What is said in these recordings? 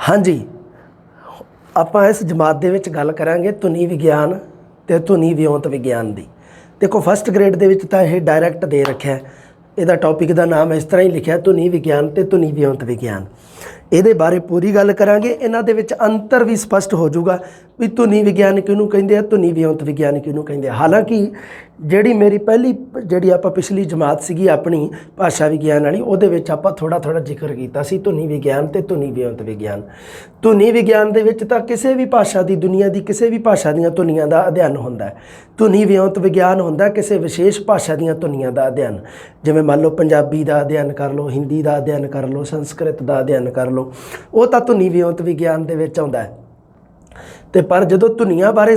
हाँ जी, ਆਪਾਂ इस जमात ਦੇ ਵਿੱਚ ਗੱਲ ਕਰਾਂਗੇ ਧੁਨੀ ਵਿਗਿਆਨ ਤੇ ਧੁਨੀ ਵਿਉਂਤ ਵਿਗਿਆਨ ਦੀ। ਦੇਖੋ ਫਸਟ ਗ੍ਰੇਡ ਦੇ ਵਿੱਚ ਤਾਂ ਇਹ ਡਾਇਰੈਕਟ ਦੇ ਰੱਖਿਆ, ਇਹਦਾ ਟੌਪਿਕ ਦਾ ਨਾਮ ਇਸ ਤਰ੍ਹਾਂ ਹੀ ਲਿਖਿਆ ਧੁਨੀ ਵਿਗਿਆਨ ਤੇ ਧੁਨੀ ਵਿਉਂਤ ਵਿਗਿਆਨ। ਇਹਦੇ ਬਾਰੇ ਪੂਰੀ ਗੱਲ ਕਰਾਂਗੇ। ਇਹਨਾਂ ਦੇ ਵਿੱਚ ਅੰਤਰ ਵੀ ਸਪਸ਼ਟ ਹੋ ਜਾਊਗਾ ਵੀ ਧੁਨੀ ਵਿਗਿਆਨ ਕਿਹਨੂੰ ਕਹਿੰਦੇ ਆ, ਧੁਨੀ ਵਿਉਂਤ ਵਿਗਿਆਨ ਕਿਹਨੂੰ ਕਹਿੰਦੇ ਆ। ਹਾਲਾਂਕਿ ਜਿਹੜੀ ਮੇਰੀ ਪਹਿਲੀ ਆਪਾਂ ਪਿਛਲੀ ਜਮਾਤ ਸੀਗੀ ਆਪਣੀ ਭਾਸ਼ਾ ਵਿਗਿਆਨ ਵਾਲੀ, ਉਹਦੇ ਵਿੱਚ ਆਪਾਂ ਥੋੜ੍ਹਾ ਜ਼ਿਕਰ ਕੀਤਾ ਸੀ ਧੁਨੀ ਵਿਗਿਆਨ ਤੇ ਧੁਨੀ ਵਿਉਂਤ ਵਿਗਿਆਨ। ਧੁਨੀ ਵਿਗਿਆਨ ਦੇ ਵਿੱਚ ਤਾਂ ਕਿਸੇ ਵੀ ਭਾਸ਼ਾ ਦੀ, ਦੁਨੀਆ ਦੀ ਕਿਸੇ ਵੀ ਭਾਸ਼ਾ ਦੀਆਂ ਧੁਨੀਆਂ ਦਾ ਅਧਿਐਨ ਹੁੰਦਾ ਹੈ। ਧੁਨੀ ਵਿਉਂਤ ਵਿਗਿਆਨ ਹੁੰਦਾ ਕਿਸੇ ਵਿਸ਼ੇਸ਼ ਭਾਸ਼ਾ ਦੀਆਂ ਧੁਨੀਆਂ ਦਾ ਅਧਿਐਨ। ਜਿਵੇਂ ਮੰਨ ਲਓ ਪੰਜਾਬੀ ਦਾ ਅਧਿਐਨ ਕਰ ਲਓ, ਹਿੰਦੀ ਦਾ ਅਧਿਐਨ ਕਰ ਲਓ, ਸੰਸਕ੍ਰਿਤ ਦਾ ਅਧਿਐਨ ਕਰ ਲਓ, ਉਹ ਤਾਂ ਧੁਨੀ ਵਿਉਂਤ ਵਿਗਿਆਨ ਦੇ ਵਿੱਚ ਆਉਂਦਾ ਹੈ। ਤੇ ਪਰ ਜਦੋਂ ਧੁਨੀਆਂ ਬਾਰੇ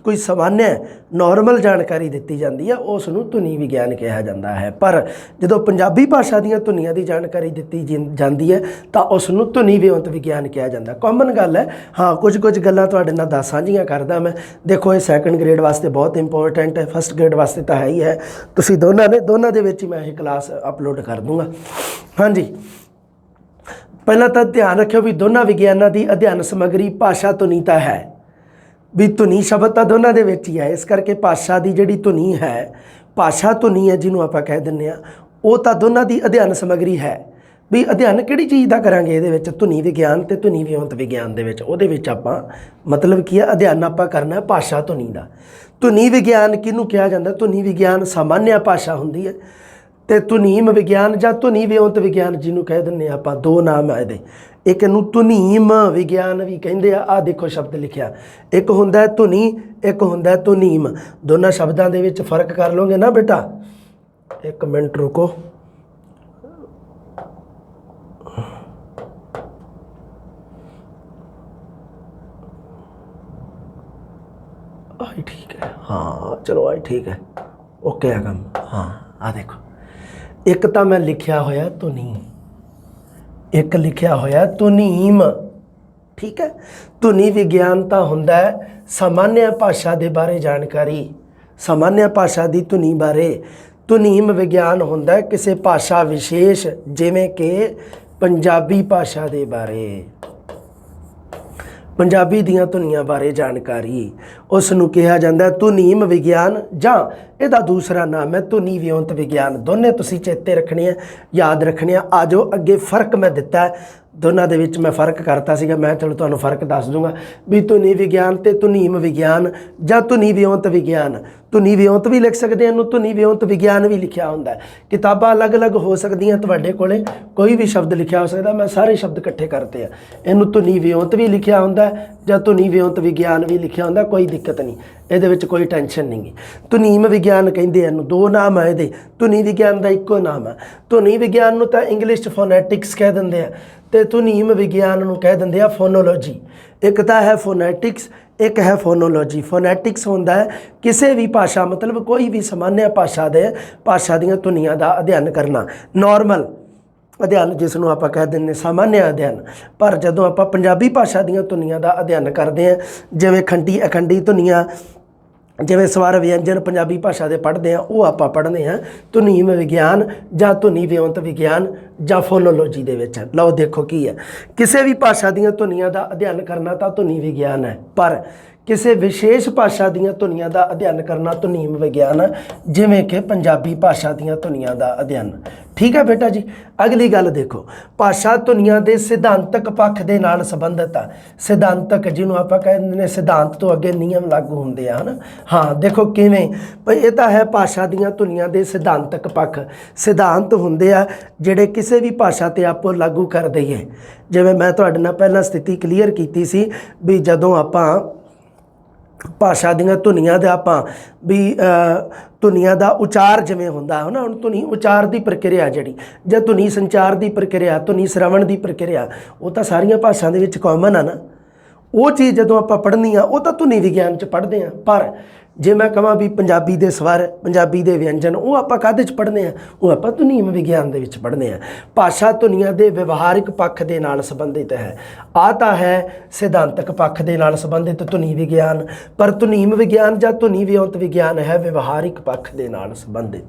ਕੋਈ ਸਾਮਾਨਿਆ ਨੋਰਮਲ ਜਾਣਕਾਰੀ ਦਿੱਤੀ ਜਾਂਦੀ ਹੈ, ਉਸ ਨੂੰ ਧੁਨੀ ਵਿਗਿਆਨ ਕਿਹਾ ਜਾਂਦਾ ਹੈ। ਪਰ ਜਦੋਂ ਪੰਜਾਬੀ ਭਾਸ਼ਾ ਦੀਆਂ ਧੁਨੀਆਂ ਦੀ ਜਾਣਕਾਰੀ ਦਿੱਤੀ ਜਾਂਦੀ ਹੈ ਤਾਂ ਉਸ ਨੂੰ ਧੁਨੀ ਵਿਉਂਤ ਵਿਗਿਆਨ ਕਿਹਾ ਜਾਂਦਾ। ਕਾਮਨ ਗੱਲ ਹੈ। ਹਾਂ, ਕੁਝ ਗੱਲਾਂ ਤੁਹਾਡੇ ਨਾਲ ਸਾਂਝੀਆਂ ਕਰਦਾ ਮੈਂ। ਦੇਖੋ ਇਹ ਸੈਕੰਡ ਗ੍ਰੇਡ ਵਾਸਤੇ ਬਹੁਤ ਇੰਪੋਰਟੈਂਟ ਹੈ, ਫਸਟ ਗ੍ਰੇਡ ਵਾਸਤੇ ਤਾਂ ਹੈ ਹੀ ਹੈ। ਤੁਸੀਂ ਦੋਨਾਂ ਦੇ ਵਿੱਚ ਹੀ ਮੈਂ ਇਹ ਕਲਾਸ ਅਪਲੋਡ ਕਰ ਦੂੰਗਾ। ਹਾਂਜੀ, ਪਹਿਲਾਂ ਤਾਂ ਧਿਆਨ ਰੱਖਿਓ ਵੀ ਦੋਨਾਂ ਵਿਗਿਆਨਾਂ ਦੀ ਅਧਿਐਨ ਸਮੱਗਰੀ ਭਾਸ਼ਾ ਧੁਨੀਤਾ ਹੈ। ਵੀ ਧੁਨੀ ਸ਼ਬਦ ਤਾਂ ਦੋਨਾਂ ਦੇ ਵਿੱਚ ਹੀ ਹੈ, ਇਸ ਕਰਕੇ ਭਾਸ਼ਾ ਦੀ ਜਿਹੜੀ ਧੁਨੀ ਹੈ, ਭਾਸ਼ਾ ਧੁਨੀ ਹੈ ਜਿਹਨੂੰ ਆਪਾਂ ਕਹਿ ਦਿੰਦੇ ਹਾਂ, ਉਹ ਤਾਂ ਦੋਨਾਂ ਦੀ ਅਧਿਐਨ ਸਮੱਗਰੀ ਹੈ। ਵੀ ਅਧਿਐਨ ਕਿਹੜੀ ਚੀਜ਼ ਦਾ ਕਰਾਂਗੇ ਇਹਦੇ ਵਿੱਚ, ਧੁਨੀ ਵਿਗਿਆਨ ਤੇ ਧੁਨੀ ਵਿਉਂਤ ਵਿਗਿਆਨ ਦੇ ਵਿੱਚ। ਉਹਦੇ ਵਿੱਚ ਆਪਾਂ ਮਤਲਬ ਕੀ ਹੈ, ਅਧਿਐਨ ਆਪਾਂ ਕਰਨਾ ਭਾਸ਼ਾ ਧੁਨੀ ਦਾ। ਧੁਨੀ ਵਿਗਿਆਨ ਕਿਹਨੂੰ ਕਿਹਾ ਜਾਂਦਾ? ਧੁਨੀ ਵਿਗਿਆਨ ਸਾਮਾਨਿਆ ਭਾਸ਼ਾ ਹੁੰਦੀ ਹੈ ਤੇ ਧੁਨੀਮ ਵਿਗਿਆਨ ਜਾਂ ਧੁਨੀ ਵਿਉਂਤ ਵਿਗਿਆਨ ਜਿਹਨੂੰ ਕਹਿ ਦਿੰਦੇ ਆਪਾਂ, ਦੋ ਨਾਮ ਹੈ ਇਹਦੇ। ਇੱਕ ਇਹਨੂੰ ਧੁਨੀਮ ਵਿਗਿਆਨ ਵੀ ਕਹਿੰਦੇ ਆ। ਆਹ ਦੇਖੋ ਸ਼ਬਦ ਲਿਖਿਆ, ਇੱਕ ਹੁੰਦਾ ਹੈ ਧੁਨੀ, ਇੱਕ ਹੁੰਦਾ ਹੈ ਧੁਨੀਮ। ਦੋਨਾਂ ਸ਼ਬਦਾਂ ਦੇ ਵਿੱਚ ਫਰਕ ਕਰ ਲਓਗੇ ਨਾ ਬੇਟਾ। ਇੱਕ ਮਿੰਟ ਰੁਕੋ। ਆਹ ਠੀਕ ਹੈ, ਹਾਂ ਚਲੋ ਆਹ ਠੀਕ ਹੈ, ਓਕੇ ਆ ਕੰਮ। ਹਾਂ ਆਹ ਦੇਖੋ, ਇੱਕ ਤਾਂ ਮੈਂ ਲਿਖਿਆ ਹੋਇਆ ਧੁਨੀ, ਇੱਕ ਲਿਖਿਆ ਹੋਇਆ ਧੁਨੀਮ। ਠੀਕ ਹੈ। ਧੁਨੀ ਵਿਗਿਆਨ ਤਾਂ ਹੁੰਦਾ ਹੈ ਸਾਮਾਨਿਆ ਭਾਸ਼ਾ ਦੇ ਬਾਰੇ ਜਾਣਕਾਰੀ, ਸਾਮਾਨਿਆ ਭਾਸ਼ਾ ਦੀ ਧੁਨੀ ਬਾਰੇ। ਧੁਨੀਮ ਵਿਗਿਆਨ ਹੁੰਦਾ ਕਿਸੇ ਭਾਸ਼ਾ ਵਿਸ਼ੇਸ਼, ਜਿਵੇਂ ਕਿ ਪੰਜਾਬੀ ਭਾਸ਼ਾ ਦੇ ਬਾਰੇ, ਪੰਜਾਬੀ ਦੀਆਂ ਧੁਨੀਆਂ ਬਾਰੇ ਜਾਣਕਾਰੀ, ਉਸ ਨੂੰ ਕਿਹਾ ਜਾਂਦਾ ਧੁਨੀਮ ਵਿਗਿਆਨ, ਜਾਂ ਇਹਦਾ ਦੂਸਰਾ ਨਾਮ ਹੈ ਧੁਨੀ ਵਿਉਂਤ ਵਿਗਿਆਨ। ਦੋਨੇ ਤੁਸੀਂ ਚੇਤੇ ਰੱਖਣੇ ਆ, ਯਾਦ ਰੱਖਣੇ ਆ। ਆ ਜਾਓ ਅੱਗੇ ਫਰਕ ਮੈਂ ਦਿੱਤਾ ਦੋਨਾਂ ਦੇ ਵਿੱਚ, ਮੈਂ ਫਰਕ ਕਰਤਾ ਸੀਗਾ। ਮੈਂ ਚਲੋ ਤੁਹਾਨੂੰ ਫਰਕ ਦੱਸ ਦੂੰਗਾ ਵੀ ਧੁਨੀ ਵਿਗਿਆਨ ਤੇ ਧੁਨੀਮ ਵਿਗਿਆਨ ਜਾਂ ਧੁਨੀ ਵਿਉਂਤ ਵਿਗਿਆਨ। ਧੁਨੀ ਵਿਉਂਤ ਵੀ ਲਿਖ ਸਕਦੇ ਹਾਂ, ਇਹਨੂੰ ਧੁਨੀ ਵਿਉਂਤ ਵਿਗਿਆਨ ਵੀ ਲਿਖਿਆ ਹੁੰਦਾ ਹੈ। ਕਿਤਾਬਾਂ ਅਲੱਗ ਹੋ ਸਕਦੀਆਂ, ਤੁਹਾਡੇ ਕੋਲੇ ਕੋਈ ਵੀ ਸ਼ਬਦ ਲਿਖਿਆ ਹੋ ਸਕਦਾ, ਮੈਂ ਸਾਰੇ ਸ਼ਬਦ ਇਕੱਠੇ ਕਰਤੇ ਆ। ਇਹਨੂੰ ਧੁਨੀ ਵਿਉਂਤ ਵੀ ਲਿਖਿਆ ਹੁੰਦਾ ਜਾਂ ਧੁਨੀ ਵਿਉਂਤ ਵਿਗਿਆਨ ਵੀ ਲਿਖਿਆ ਹੁੰਦਾ, ਕੋਈ ਦਿੱਕਤ ਨਹੀਂ, ਇਹਦੇ ਵਿੱਚ ਕੋਈ ਟੈਨਸ਼ਨ ਨਹੀਂ ਗੀ। ਧੁਨੀਮ ਵਿਗਿਆਨ ਕਹਿੰਦੇ ਇਹਨੂੰ, ਦੋ ਨਾਮ ਹੈ ਇਹਦੇ। ਧੁਨੀ ਵਿਗਿਆਨ ਦਾ ਇੱਕੋ ਨਾਮ ਹੈ। ਧੁਨੀ ਵਿਗਿਆਨ ਨੂੰ ਤਾਂ ਇੰਗਲਿਸ਼ 'ਚ ਫੋਨੈਟਿਕਸ ਕਹਿ ਦਿੰਦੇ ਆ ਤੇ ਧੁਨੀਮ ਵਿਗਿਆਨ ਨੂੰ ਕਹਿ ਦਿੰਦੇ ਆ ਫੋਨੋਲੋਜੀ। ਇੱਕ ਤਾਂ ਹੈ ਫੋਨੈਟਿਕਸ, ਇੱਕ ਹੈ ਫੋਨੋਲੋਜੀ। ਫੋਨੈਟਿਕਸ ਹੁੰਦਾ ਹੈ ਕਿਸੇ ਵੀ ਭਾਸ਼ਾ, ਮਤਲਬ ਕੋਈ ਵੀ ਸਾਮਾਨਿਆ ਭਾਸ਼ਾ ਦੀਆਂ ਧੁਨੀਆਂ ਦਾ ਅਧਿਐਨ ਕਰਨਾ, ਨੋਰਮਲ ਅਧਿਐਨ ਜਿਸ ਨੂੰ ਆਪਾਂ ਕਹਿ ਦਿੰਦੇ ਸਾਮਾਨਿਆ ਅਧਿਐਨ। ਪਰ ਜਦੋਂ ਆਪਾਂ ਪੰਜਾਬੀ ਭਾਸ਼ਾ ਦੀਆਂ ਧੁਨੀਆਂ ਦਾ ਅਧਿਐਨ ਕਰਦੇ ਹਾਂ, ਜਿਵੇਂ ਖੰਡੀ ਅਖੰਡੀ ਧੁਨੀਆਂ, ਜਿਵੇਂ ਸਵਰ ਵਿਅੰਜਨ ਪੰਜਾਬੀ ਭਾਸ਼ਾ ਦੇ ਪੜ੍ਹਦੇ ਹਾਂ, ਉਹ ਆਪਾਂ ਪੜ੍ਹਦੇ ਹਾਂ ਧੁਨੀਮ ਵਿਗਿਆਨ ਜਾਂ ਧੁਨੀ ਵਿਉਂਤ ਵਿਗਿਆਨ ਜਾਂ ਫੋਨੋਲੋਜੀ ਦੇ ਵਿੱਚ। ਲਓ ਦੇਖੋ ਕੀ ਹੈ, ਕਿਸੇ ਵੀ ਭਾਸ਼ਾ ਦੀਆਂ ਧੁਨੀਆਂ ਦਾ ਅਧਿਐਨ ਕਰਨਾ ਤਾਂ ਧੁਨੀ ਵਿਗਿਆਨ ਹੈ, ਪਰ ਕਿਸੇ ਵਿਸ਼ੇਸ਼ ਭਾਸ਼ਾ ਦੀਆਂ ਧੁਨੀਆਂ ਦਾ ਅਧਿਐਨ ਕਰਨਾ ਧੁਨੀਮ ਵਿਗਿਆਨ ਹੈ, ਜਿਵੇਂ ਕਿ ਪੰਜਾਬੀ ਭਾਸ਼ਾ ਦੀਆਂ ਧੁਨੀਆਂ ਦਾ ਅਧਿਐਨ। ਠੀਕ ਹੈ ਬੇਟਾ ਜੀ। ਅਗਲੀ ਗੱਲ ਦੇਖੋ, ਭਾਸ਼ਾ ਧੁਨੀਆਂ ਦੇ ਸਿਧਾਂਤਕ ਪੱਖ ਦੇ ਨਾਲ ਸੰਬੰਧਿਤ ਆ। ਸਿਧਾਂਤਕ ਜਿਹਨੂੰ ਆਪਾਂ ਕਹਿੰਦੇ ਨੇ, ਸਿਧਾਂਤ ਤੋਂ ਅੱਗੇ ਨਿਯਮ ਲਾਗੂ ਹੁੰਦੇ ਆ, ਹੈ ਨਾ। ਹਾਂ ਦੇਖੋ ਕਿਵੇਂ, ਭਈ ਇਹ ਤਾਂ ਹੈ ਭਾਸ਼ਾ ਦੀਆਂ ਧੁਨੀਆਂ ਦੇ ਸਿਧਾਂਤਕ ਪੱਖ। ਸਿਧਾਂਤ ਹੁੰਦੇ ਆ ਜਿਹੜੇ ਕਿਸੇ ਵੀ ਭਾਸ਼ਾ 'ਤੇ ਆਪੋ ਲਾਗੂ ਕਰ ਦਈਏ। ਜਿਵੇਂ ਮੈਂ ਤੁਹਾਡੇ ਨਾਲ ਪਹਿਲਾਂ ਸਥਿਤੀ ਕਲੀਅਰ ਕੀਤੀ ਸੀ ਵੀ ਜਦੋਂ ਆਪਾਂ ਭਾਸ਼ਾ ਦੀਆਂ ਧੁਨੀਆਂ ਦਾ ਆਪਾਂ ਵੀ ਧੁਨੀਆਂ ਦਾ ਉਚਾਰ ਜਿਵੇਂ ਹੁੰਦਾ ਹੈ ਨਾ, ਹੁਣ ਧੁਨੀ ਉਚਾਰ ਦੀ ਪ੍ਰਕਿਰਿਆ ਜਿਹੜੀ, ਜਾਂ ਧੁਨੀ ਸੰਚਾਰ ਦੀ ਪ੍ਰਕਿਰਿਆ, ਧੁਨੀ ਸ਼ਰਵਣ ਦੀ ਪ੍ਰਕਿਰਿਆ, ਉਹ ਤਾਂ ਸਾਰੀਆਂ ਭਾਸ਼ਾ ਦੇ ਵਿੱਚ ਕਾਮਨ ਆ ਨਾ। ਉਹ ਚੀਜ਼ ਜਦੋਂ ਆਪਾਂ ਪੜ੍ਹਨੀ ਆ, ਉਹ ਤਾਂ ਧੁਨੀ ਵਿਗਿਆਨ 'ਚ ਪੜ੍ਹਦੇ ਹਾਂ। ਪਰ ਜੇ ਮੈਂ ਕਹਾਂ ਵੀ ਪੰਜਾਬੀ ਦੇ ਸਵਰ, ਪੰਜਾਬੀ ਦੇ ਵਿਅੰਜਨ, ਉਹ ਆਪਾਂ ਕਾਹਦੇ 'ਚ ਪੜ੍ਹਦੇ ਹਾਂ? ਉਹ ਆਪਾਂ ਧੁਨੀਮ ਵਿਗਿਆਨ ਦੇ ਵਿੱਚ ਪੜ੍ਹਦੇ ਹਾਂ। ਭਾਸ਼ਾ ਧੁਨੀਆਂ ਦੇ ਵਿਵਹਾਰਿਕ ਪੱਖ ਦੇ ਨਾਲ ਸੰਬੰਧਿਤ ਹੈ। ਆਹ ਤਾਂ ਹੈ ਸਿਧਾਂਤਕ ਪੱਖ ਦੇ ਨਾਲ ਸੰਬੰਧਿਤ ਧੁਨੀ ਵਿਗਿਆਨ, ਪਰ ਧੁਨੀਮ ਵਿਗਿਆਨ ਜਾਂ ਧੁਨੀ ਵਿਉਂਤ ਵਿਗਿਆਨ ਹੈ ਵਿਵਹਾਰਿਕ ਪੱਖ ਦੇ ਨਾਲ ਸੰਬੰਧਿਤ।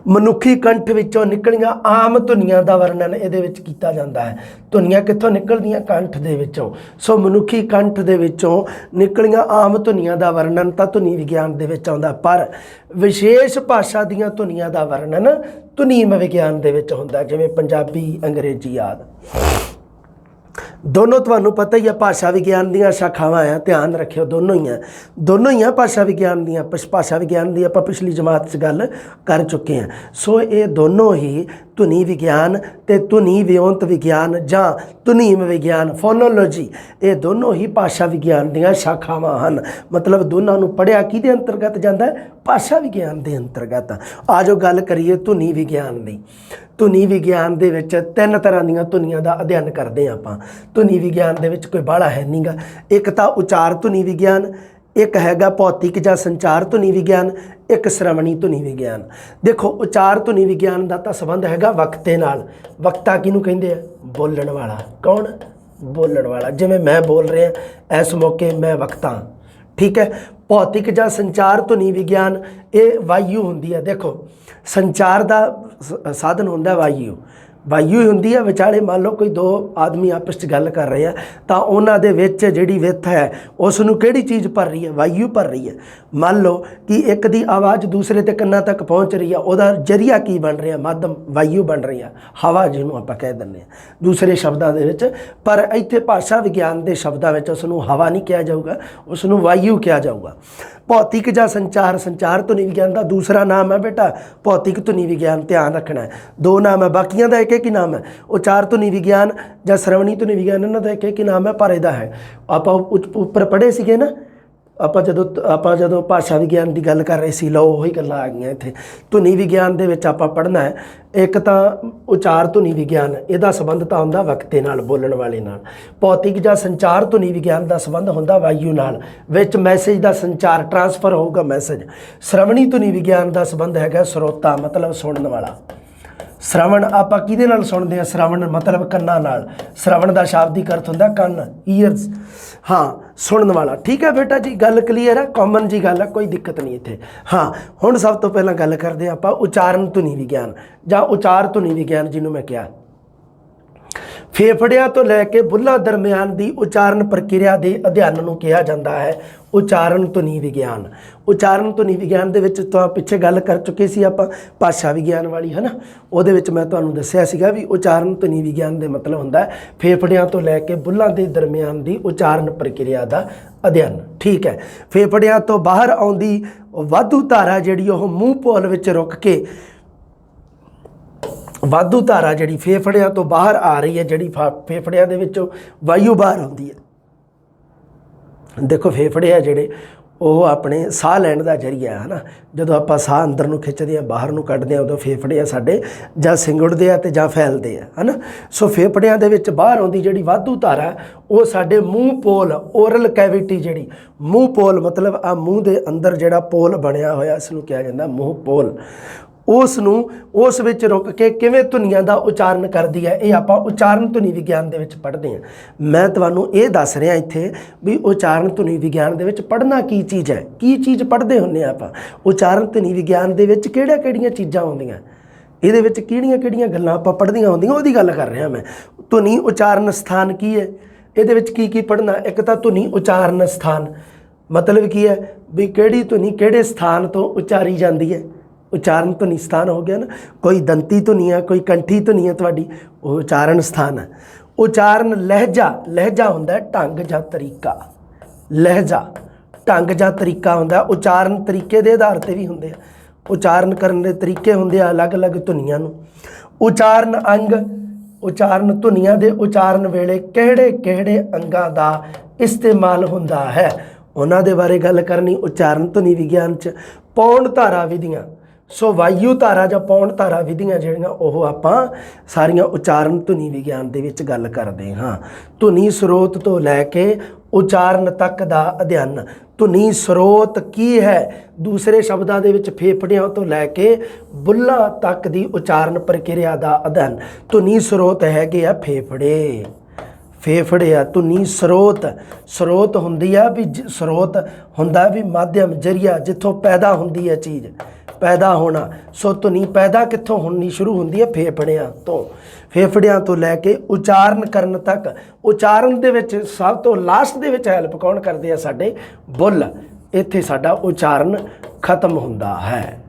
ਮਨੁੱਖੀ ਕੰਠ ਵਿੱਚੋਂ ਨਿਕਲੀਆਂ ਆਮ ਧੁਨੀਆਂ ਦਾ ਵਰਣਨ ਇਹਦੇ ਵਿੱਚ ਕੀਤਾ ਜਾਂਦਾ ਹੈ। ਧੁਨੀਆਂ ਕਿੱਥੋਂ ਨਿਕਲਦੀਆਂ? ਕੰਠ ਦੇ ਵਿੱਚੋਂ। ਸੋ ਮਨੁੱਖੀ ਕੰਠ ਦੇ ਵਿੱਚੋਂ ਨਿਕਲੀਆਂ ਆਮ ਧੁਨੀਆਂ ਦਾ ਵਰਣਨ ਤਾਂ ਧੁਨੀ ਵਿਗਿਆਨ ਦੇ ਵਿੱਚ ਆਉਂਦਾ, ਪਰ ਵਿਸ਼ੇਸ਼ ਭਾਸ਼ਾ ਦੀਆਂ ਧੁਨੀਆਂ ਦਾ ਵਰਣਨ ਧੁਨੀਮ ਵਿਗਿਆਨ ਦੇ ਵਿੱਚ ਹੁੰਦਾ, ਜਿਵੇਂ ਪੰਜਾਬੀ, ਅੰਗਰੇਜ਼ੀ ਆਦਿ। ਦੋਨੋਂ ਤੁਹਾਨੂੰ ਪਤਾ ਹੀ ਆ ਭਾਸ਼ਾ ਵਿਗਿਆਨ ਦੀਆਂ ਸ਼ਾਖਾਵਾਂ ਆ, ਧਿਆਨ ਰੱਖਿਓ, ਦੋਨੋਂ ਹੀ ਆ ਭਾਸ਼ਾ ਵਿਗਿਆਨ ਦੀਆਂ। ਭਾਸ਼ਾ ਵਿਗਿਆਨ ਦੀ ਆਪਾਂ ਪਿਛਲੀ ਜਮਾਤ 'ਚ ਗੱਲ ਕਰ ਚੁੱਕੇ ਹਾਂ। ਸੋ ਇਹ ਦੋਨੋਂ ਹੀ ਧੁਨੀ ਵਿਗਿਆਨ ਤੇ ਧੁਨੀ ਵਿਉਂਤ ਵਿਗਿਆਨ ਜਾਂ ਧੁਨੀਮ ਵਿਗਿਆਨ, ਫੋਨੋਲੋਜੀ, ਇਹ ਦੋਨੋਂ ਹੀ ਭਾਸ਼ਾ ਵਿਗਿਆਨ ਦੀਆਂ ਸ਼ਾਖਾਵਾਂ ਹਨ। ਮਤਲਬ ਦੋਨਾਂ ਨੂੰ ਪੜ੍ਹਿਆ ਕਿਹਦੇ ਅੰਤਰਗਤ ਜਾਂਦਾ ਹੈ? ਭਾਸ਼ਾ ਵਿਗਿਆਨ ਦੇ ਅੰਤਰਗਤ। ਆ ਜੋ ਗੱਲ ਕਰੀਏ ਧੁਨੀ ਵਿਗਿਆਨ ਦੀ। ਧੁਨੀ ਵਿਗਿਆਨ ਦੇ ਵਿੱਚ 3 ਤਰ੍ਹਾਂ ਦੀਆਂ ਧੁਨੀਆਂ ਦਾ ਅਧਿਐਨ ਕਰਦੇ ਹਾਂ ਆਪਾਂ। ਧੁਨੀ ਵਿਗਿਆਨ ਦੇ ਵਿੱਚ ਕੋਈ ਬਾਹਲਾ ਹੈ ਨਹੀਂਗਾ। ਇੱਕ ਤਾਂ ਉਚਾਰ ਧੁਨੀ ਵਿਗਿਆਨ, ਇੱਕ ਹੈਗਾ ਭੌਤਿਕ ਜਾਂ ਸੰਚਾਰ ਧੁਨੀ ਵਿਗਿਆਨ, ਇੱਕ ਸ਼੍ਰਵਣੀ ਧੁਨੀ ਵਿਗਿਆਨ। ਦੇਖੋ ਉਚਾਰ ਧੁਨੀ ਵਿਗਿਆਨ ਦਾ ਤਾਂ ਸੰਬੰਧ ਹੈਗਾ ਵਕਤੇ ਨਾਲ। ਵਕਤਾ ਕਿਹਨੂੰ ਕਹਿੰਦੇ ਆ? ਬੋਲਣ ਵਾਲਾ। ਕੌਣ? ਬੋਲਣ ਵਾਲਾ। ਜਿਵੇਂ ਮੈਂ ਬੋਲ ਰਿਹਾ ਇਸ ਮੌਕੇ, ਮੈਂ ਵਕਤਾ, ਠੀਕ ਹੈ। ਭੌਤਿਕ ਜਾਂ ਸੰਚਾਰ ਧੁਨੀ ਵਿਗਿਆਨ, ਇਹ ਵਾਯੂ ਹੁੰਦੀ ਹੈ। ਦੇਖੋ ਸੰਚਾਰ ਦਾ ਸਾਧਨ ਹੁੰਦਾ ਵਾਯੂ ਹੀ ਹੁੰਦੀ ਹੈ। ਵਿਚਾਲੇ ਮੰਨ ਲਓ ਕੋਈ 2 ਆਦਮੀ ਆਪਸ 'ਚ ਗੱਲ ਕਰ ਰਹੇ ਆ ਤਾਂ ਉਹਨਾਂ ਦੇ ਵਿੱਚ ਜਿਹੜੀ ਵਿੱਥ ਹੈ ਉਸ ਨੂੰ ਕਿਹੜੀ ਚੀਜ਼ ਭਰ ਰਹੀ ਹੈ? ਵਾਯੂ ਭਰ ਰਹੀ ਹੈ। ਮੰਨ ਲਓ ਕਿ ਇੱਕ ਦੀ ਆਵਾਜ਼ ਦੂਸਰੇ ਦੇ ਕੰਨਾਂ ਤੱਕ ਪਹੁੰਚ ਰਹੀ ਆ, ਉਹਦਾ ਜ਼ਰੀਆ ਕੀ ਬਣ ਰਿਹਾ? ਮਾਧਮ, ਵਾਯੂ ਬਣ ਰਹੀ ਆ, ਹਵਾ ਜਿਹਨੂੰ ਆਪਾਂ ਕਹਿ ਦਿੰਦੇ ਹਾਂ ਦੂਸਰੇ ਸ਼ਬਦਾਂ ਦੇ ਵਿੱਚ। ਪਰ ਇੱਥੇ ਭਾਸ਼ਾ ਵਿਗਿਆਨ ਦੇ ਸ਼ਬਦਾਂ ਵਿੱਚ ਉਸ ਨੂੰ ਹਵਾ ਨਹੀਂ ਕਿਹਾ ਜਾਊਗਾ, ਉਸ ਨੂੰ ਵਾਯੂ ਕਿਹਾ ਜਾਊਗਾ। ਭੌਤਿਕ ਜਾਂ ਸੰਚਾਰ ਧੁਨੀ ਵਿਗਿਆਨ ਦਾ ਦੂਸਰਾ ਨਾਮ ਹੈ ਬੇਟਾ ਭੌਤਿਕ ਧੁਨੀ ਵਿਗਿਆਨ। ਧਿਆਨ ਰੱਖਣਾ ਹੈ, 2 ਨਾਮ ਹੈ, ਬਾਕੀਆਂ ਦਾ ਇੱਕ ਹੀ ਨਾਮ ਹੈ। ਉਚਾਰ ਧੁਨੀ ਵਿਗਿਆਨ ਜਾਂ ਸ਼੍ਰਵਣੀ ਧੁਨੀ ਵਿਗਿਆਨ, ਇਹਨਾਂ ਦਾ ਇੱਕ ਹੀ ਨਾਮ ਹੈ, ਪਰ ਇਹਦਾ ਹੈ ਆਪਾਂ ਉੱਪਰ ਪੜ੍ਹੇ ਸੀਗੇ ਨਾ, ਆਪਾਂ ਜਦੋਂ ਭਾਸ਼ਾ ਵਿਗਿਆਨ ਦੀ ਗੱਲ ਕਰ ਰਹੇ ਸੀ, ਲਓ ਉਹੀ ਗੱਲਾਂ ਆ ਗਈਆਂ ਇੱਥੇ। ਧੁਨੀ ਵਿਗਿਆਨ ਦੇ ਵਿੱਚ ਆਪਾਂ ਪੜ੍ਹਨਾ ਹੈ, ਇੱਕ ਤਾਂ ਉਚਾਰ ਧੁਨੀ ਵਿਗਿਆਨ, ਇਹਦਾ ਸੰਬੰਧ ਤਾਂ ਹੁੰਦਾ ਵਕਤੇ ਨਾਲ, ਬੋਲਣ ਵਾਲੇ ਨਾਲ। ਭੌਤਿਕ ਜਾਂ ਸੰਚਾਰ ਧੁਨੀ ਵਿਗਿਆਨ ਦਾ ਸੰਬੰਧ ਹੁੰਦਾ ਵਾਯੂ ਨਾਲ, ਵਿੱਚ ਮੈਸੇਜ ਦਾ ਸੰਚਾਰ, ਟਰਾਂਸਫਰ ਹੋਊਗਾ ਮੈਸੇਜ। ਸ਼੍ਰਵਣੀ ਧੁਨੀ ਵਿਗਿਆਨ ਦਾ ਸੰਬੰਧ ਹੈਗਾ ਸਰੋਤਾ, ਮਤਲਬ ਸੁਣਨ ਵਾਲਾ। ਸ਼੍ਰਵਣ ਆਪਾਂ ਕਿਹਦੇ ਨਾਲ ਸੁਣਦੇ ਹਾਂ? ਸ਼੍ਰਵਣ ਮਤਲਬ ਕੰਨਾਂ ਨਾਲ। ਸ਼੍ਰਵਣ ਦਾ ਸ਼ਾਬਦਿਕ ਅਰਥ ਹੁੰਦਾ ਕੰਨ, ਈਅਰਸ। ਹਾਂ, ਸੁਣਨ ਵਾਲਾ। ਠੀਕ ਹੈ ਬੇਟਾ ਜੀ, ਗੱਲ ਕਲੀਅਰ ਹੈ, ਕਾਮਨ ਜੀ ਗੱਲ ਹੈ, ਕੋਈ ਦਿੱਕਤ ਨਹੀਂ ਇੱਥੇ। ਹਾਂ, ਹੁਣ ਸਭ ਤੋਂ ਪਹਿਲਾਂ ਗੱਲ ਕਰਦੇ ਹਾਂ ਆਪਾਂ ਉਚਾਰਨ ਧੁਨੀ ਵਿਗਿਆਨ ਜਾਂ ਉਚਾਰ ਧੁਨੀ ਵਿਗਿਆਨ ਜਿਹਨੂੰ ਮੈਂ ਕਿਹਾ। ਫੇਫੜਿਆਂ ਤੋਂ ਲੈ ਕੇ ਬੁੱਲ੍ਹਾਂ ਦਰਮਿਆਨ ਦੀ ਉਚਾਰਨ ਪ੍ਰਕਿਰਿਆ ਦੇ ਅਧਿਐਨ ਨੂੰ ਕਿਹਾ ਜਾਂਦਾ ਹੈ ਉਚਾਰਨ ਧੁਨੀ ਵਿਗਿਆਨ। ਉਚਾਰਨ ਧੁਨੀ ਵਿਗਿਆਨ ਦੇ ਵਿੱਚ ਤਾਂ ਪਿੱਛੇ ਗੱਲ ਕਰ ਚੁੱਕੇ ਸੀ ਆਪਾਂ ਭਾਸ਼ਾ ਵਿਗਿਆਨ ਵਾਲੀ, ਹੈ ਨਾ। ਉਹਦੇ ਵਿੱਚ ਮੈਂ ਤੁਹਾਨੂੰ ਦੱਸਿਆ ਸੀਗਾ ਵੀ ਉਚਾਰਨ ਧੁਨੀ ਵਿਗਿਆਨ ਦੇ ਮਤਲਬ ਹੁੰਦਾ ਹੈ ਫੇਫੜਿਆਂ ਤੋਂ ਲੈ ਕੇ ਬੁੱਲ੍ਹਾਂ ਦੇ ਦਰਮਿਆਨ ਦੀ ਉਚਾਰਨ ਪ੍ਰਕਿਰਿਆ ਦਾ ਅਧਿਐਨ। ਠੀਕ ਹੈ, ਫੇਫੜਿਆਂ ਤੋਂ ਬਾਹਰ ਆਉਂਦੀ ਵਾਧੂ ਧਾਰਾ ਜਿਹੜੀ ਉਹ ਮੂੰਹ ਪੋਲ ਵਿੱਚ ਰੁਕ ਕੇ, ਵਾਧੂ ਧਾਰਾ ਜਿਹੜੀ ਫੇਫੜਿਆਂ ਤੋਂ ਬਾਹਰ ਆ ਰਹੀ ਹੈ, ਜਿਹੜੀ ਫੇਫੜਿਆਂ ਦੇ ਵਿੱਚੋਂ ਵਾਯੂ ਬਾਹਰ ਆਉਂਦੀ ਹੈ। ਦੇਖੋ ਫੇਫੜੇ ਆ ਜਿਹੜੇ ਉਹ ਆਪਣੇ ਸਾਹ ਲੈਣ ਦਾ ਜ਼ਰੀਆ ਹੈ ਨਾ। ਜਦੋਂ ਆਪਾਂ ਸਾਹ ਅੰਦਰ ਨੂੰ ਖਿੱਚਦੇ ਹਾਂ, ਬਾਹਰ ਨੂੰ ਕੱਢਦੇ ਹਾਂ, ਉਦੋਂ ਫੇਫੜੇ ਆ ਸਾਡੇ ਜਾਂ ਸਿੰਗੜਦੇ ਆ ਤੇ ਜਾਂ ਫੈਲਦੇ ਆ, ਹੈ ਨਾ। ਸੋ ਫੇਫੜਿਆਂ ਦੇ ਵਿੱਚ ਬਾਹਰ ਆਉਂਦੀ ਜਿਹੜੀ ਵਾਧੂ ਧਾਰਾ, ਉਹ ਸਾਡੇ ਮੂੰਹ ਪੋਲ, ਓਰਲ ਕੈਵਿਟੀ, ਜਿਹੜੀ ਮੂੰਹ ਪੋਲ ਮਤਲਬ ਆ ਮੂੰਹ ਦੇ ਅੰਦਰ ਜਿਹੜਾ ਪੋਲ ਬਣਿਆ ਹੋਇਆ, ਇਸ ਨੂੰ ਕਿਹਾ ਜਾਂਦਾ ਮੂੰਹ ਪੋਲ। ਉਸ ਵਿੱਚ ਰੁਕ ਕੇ ਕਿਵੇਂ ਧੁਨੀਆਂ ਦਾ ਉਚਾਰਨ ਕਰਦੀ ਹੈ, ਇਹ ਆਪਾਂ ਉਚਾਰਨ ਧੁਨੀ ਵਿਗਿਆਨ ਦੇ ਵਿੱਚ ਪੜ੍ਹਦੇ ਹਾਂ। ਮੈਂ ਤੁਹਾਨੂੰ ਇਹ ਦੱਸ ਰਿਹਾ ਇੱਥੇ ਵੀ ਉਚਾਰਨ ਧੁਨੀ ਵਿਗਿਆਨ ਦੇ ਵਿੱਚ ਪੜ੍ਹਨਾ ਕੀ ਚੀਜ਼ ਹੈ, ਕੀ ਚੀਜ਼ ਪੜ੍ਹਦੇ ਹੁੰਦੇ ਆ ਆਪਾਂ। ਉਚਾਰਨ ਧੁਨੀ ਵਿਗਿਆਨ ਦੇ ਵਿੱਚ ਕਿਹੜੀਆਂ ਚੀਜ਼ਾਂ ਆਉਂਦੀਆਂ, ਇਹਦੇ ਵਿੱਚ ਕਿਹੜੀਆਂ ਗੱਲਾਂ ਆਪਾਂ ਪੜ੍ਹਦੀਆਂ ਹੁੰਦੀਆਂ, ਉਹਦੀ ਗੱਲ ਕਰ ਰਿਹਾ ਮੈਂ। ਧੁਨੀ ਉਚਾਰਨ ਸਥਾਨ ਕੀ ਹੈ, ਇਹਦੇ ਵਿੱਚ ਕੀ ਪੜ੍ਹਨਾ। ਇੱਕ ਤਾਂ ਧੁਨੀ ਉਚਾਰਨ ਸਥਾਨ, ਮਤਲਬ ਕੀ ਹੈ ਵੀ ਕਿਹੜੀ ਧੁਨੀ ਕਿਹੜੇ ਸਥਾਨ ਤੋਂ ਉਚਾਰੀ ਜਾਂਦੀ ਹੈ। ਉਚਾਰਨ ਧੁਨੀ ਸਥਾਨ ਹੋ ਗਿਆ ਨਾ, ਕੋਈ ਦੰਤੀ ਧੁਨੀ ਆ, ਕੋਈ ਕੰਠੀ ਧੁਨੀ ਆ ਤੁਹਾਡੀ, ਉਹ ਉਚਾਰਨ ਸਥਾਨ ਹੈ। ਉਚਾਰਨ ਲਹਿਜਾ ਹੁੰਦਾ ਢੰਗ ਜਾਂ ਤਰੀਕਾ। ਲਹਿਜਾ ਢੰਗ ਜਾਂ ਤਰੀਕਾ ਹੁੰਦਾ। ਉਚਾਰਨ ਤਰੀਕੇ ਦੇ ਆਧਾਰ 'ਤੇ ਵੀ ਹੁੰਦੇ ਆ, ਉਚਾਰਨ ਕਰਨ ਦੇ ਤਰੀਕੇ ਹੁੰਦੇ ਆ ਅਲੱਗ-ਅਲੱਗ ਧੁਨੀਆਂ ਨੂੰ। ਉਚਾਰਨ ਅੰਗ, ਉਚਾਰਨ ਧੁਨੀਆਂ ਦੇ ਉਚਾਰਨ ਵੇਲੇ ਕਿਹੜੇ ਅੰਗਾਂ ਦਾ ਇਸਤੇਮਾਲ ਹੁੰਦਾ ਹੈ, ਉਹਨਾਂ ਦੇ ਬਾਰੇ ਗੱਲ ਕਰਨੀ ਉਚਾਰਨ ਧੁਨੀ ਵਿਗਿਆਨ 'ਚ। ਪੌਣ ਧਾਰਾ ਵਿਧੀਆਂ, ਸੋ ਵਾਯੂ ਧਾਰਾ ਜਾਂ ਪੌਣ ਧਾਰਾ ਵਿਧੀਆਂ ਜਿਹੜੀਆਂ ਉਹ ਆਪਾਂ ਸਾਰੀਆਂ ਉਚਾਰਨ ਧੁਨੀ ਵਿਗਿਆਨ ਦੇ ਵਿੱਚ ਗੱਲ ਕਰਦੇ ਹਾਂ। ਧੁਨੀ ਸਰੋਤ ਤੋਂ ਲੈ ਕੇ ਉਚਾਰਨ ਤੱਕ ਦਾ ਅਧਿਐਨ। ਧੁਨੀ ਸਰੋਤ ਕੀ ਹੈ, ਦੂਸਰੇ ਸ਼ਬਦਾਂ ਦੇ ਵਿੱਚ ਫੇਫੜਿਆਂ ਤੋਂ ਲੈ ਕੇ ਬੁੱਲ੍ਹਾਂ ਤੱਕ ਦੀ ਉਚਾਰਨ ਪ੍ਰਕਿਰਿਆ ਦਾ ਅਧਿਐਨ। ਧੁਨੀ ਸਰੋਤ ਹੈਗੇ ਆ ਫੇਫੜੇ ਆ। ਧੁਨੀ ਸਰੋਤ ਹੁੰਦੀ ਆ ਵੀ ਸਰੋਤ ਹੁੰਦਾ ਵੀ ਮਾਧਿਅਮ, ਜ਼ਰੀਆ, ਜਿੱਥੋਂ ਪੈਦਾ ਹੁੰਦੀ ਹੈ ਚੀਜ਼। ਪੈਦਾ ਹੋਣਾ। ਸੋ ਧੁਨੀ ਪੈਦਾ ਕਿੱਥੋਂ ਹੋਣੀ ਸ਼ੁਰੂ ਹੁੰਦੀ ਹੈ? ਫੇਫੜਿਆਂ ਤੋਂ। ਫੇਫੜਿਆਂ ਤੋਂ ਲੈ ਕੇ ਉਚਾਰਨ ਕਰਨ ਤੱਕ। ਉਚਾਰਨ ਦੇ ਵਿੱਚ ਸਭ ਤੋਂ ਲਾਸਟ ਦੇ ਵਿੱਚ ਹੈਲਪ ਕੌਣ ਕਰਦੇ ਆ? ਸਾਡੇ ਬੁੱਲ। ਇੱਥੇ ਸਾਡਾ ਉਚਾਰਨ ਖਤਮ ਹੁੰਦਾ ਹੈ।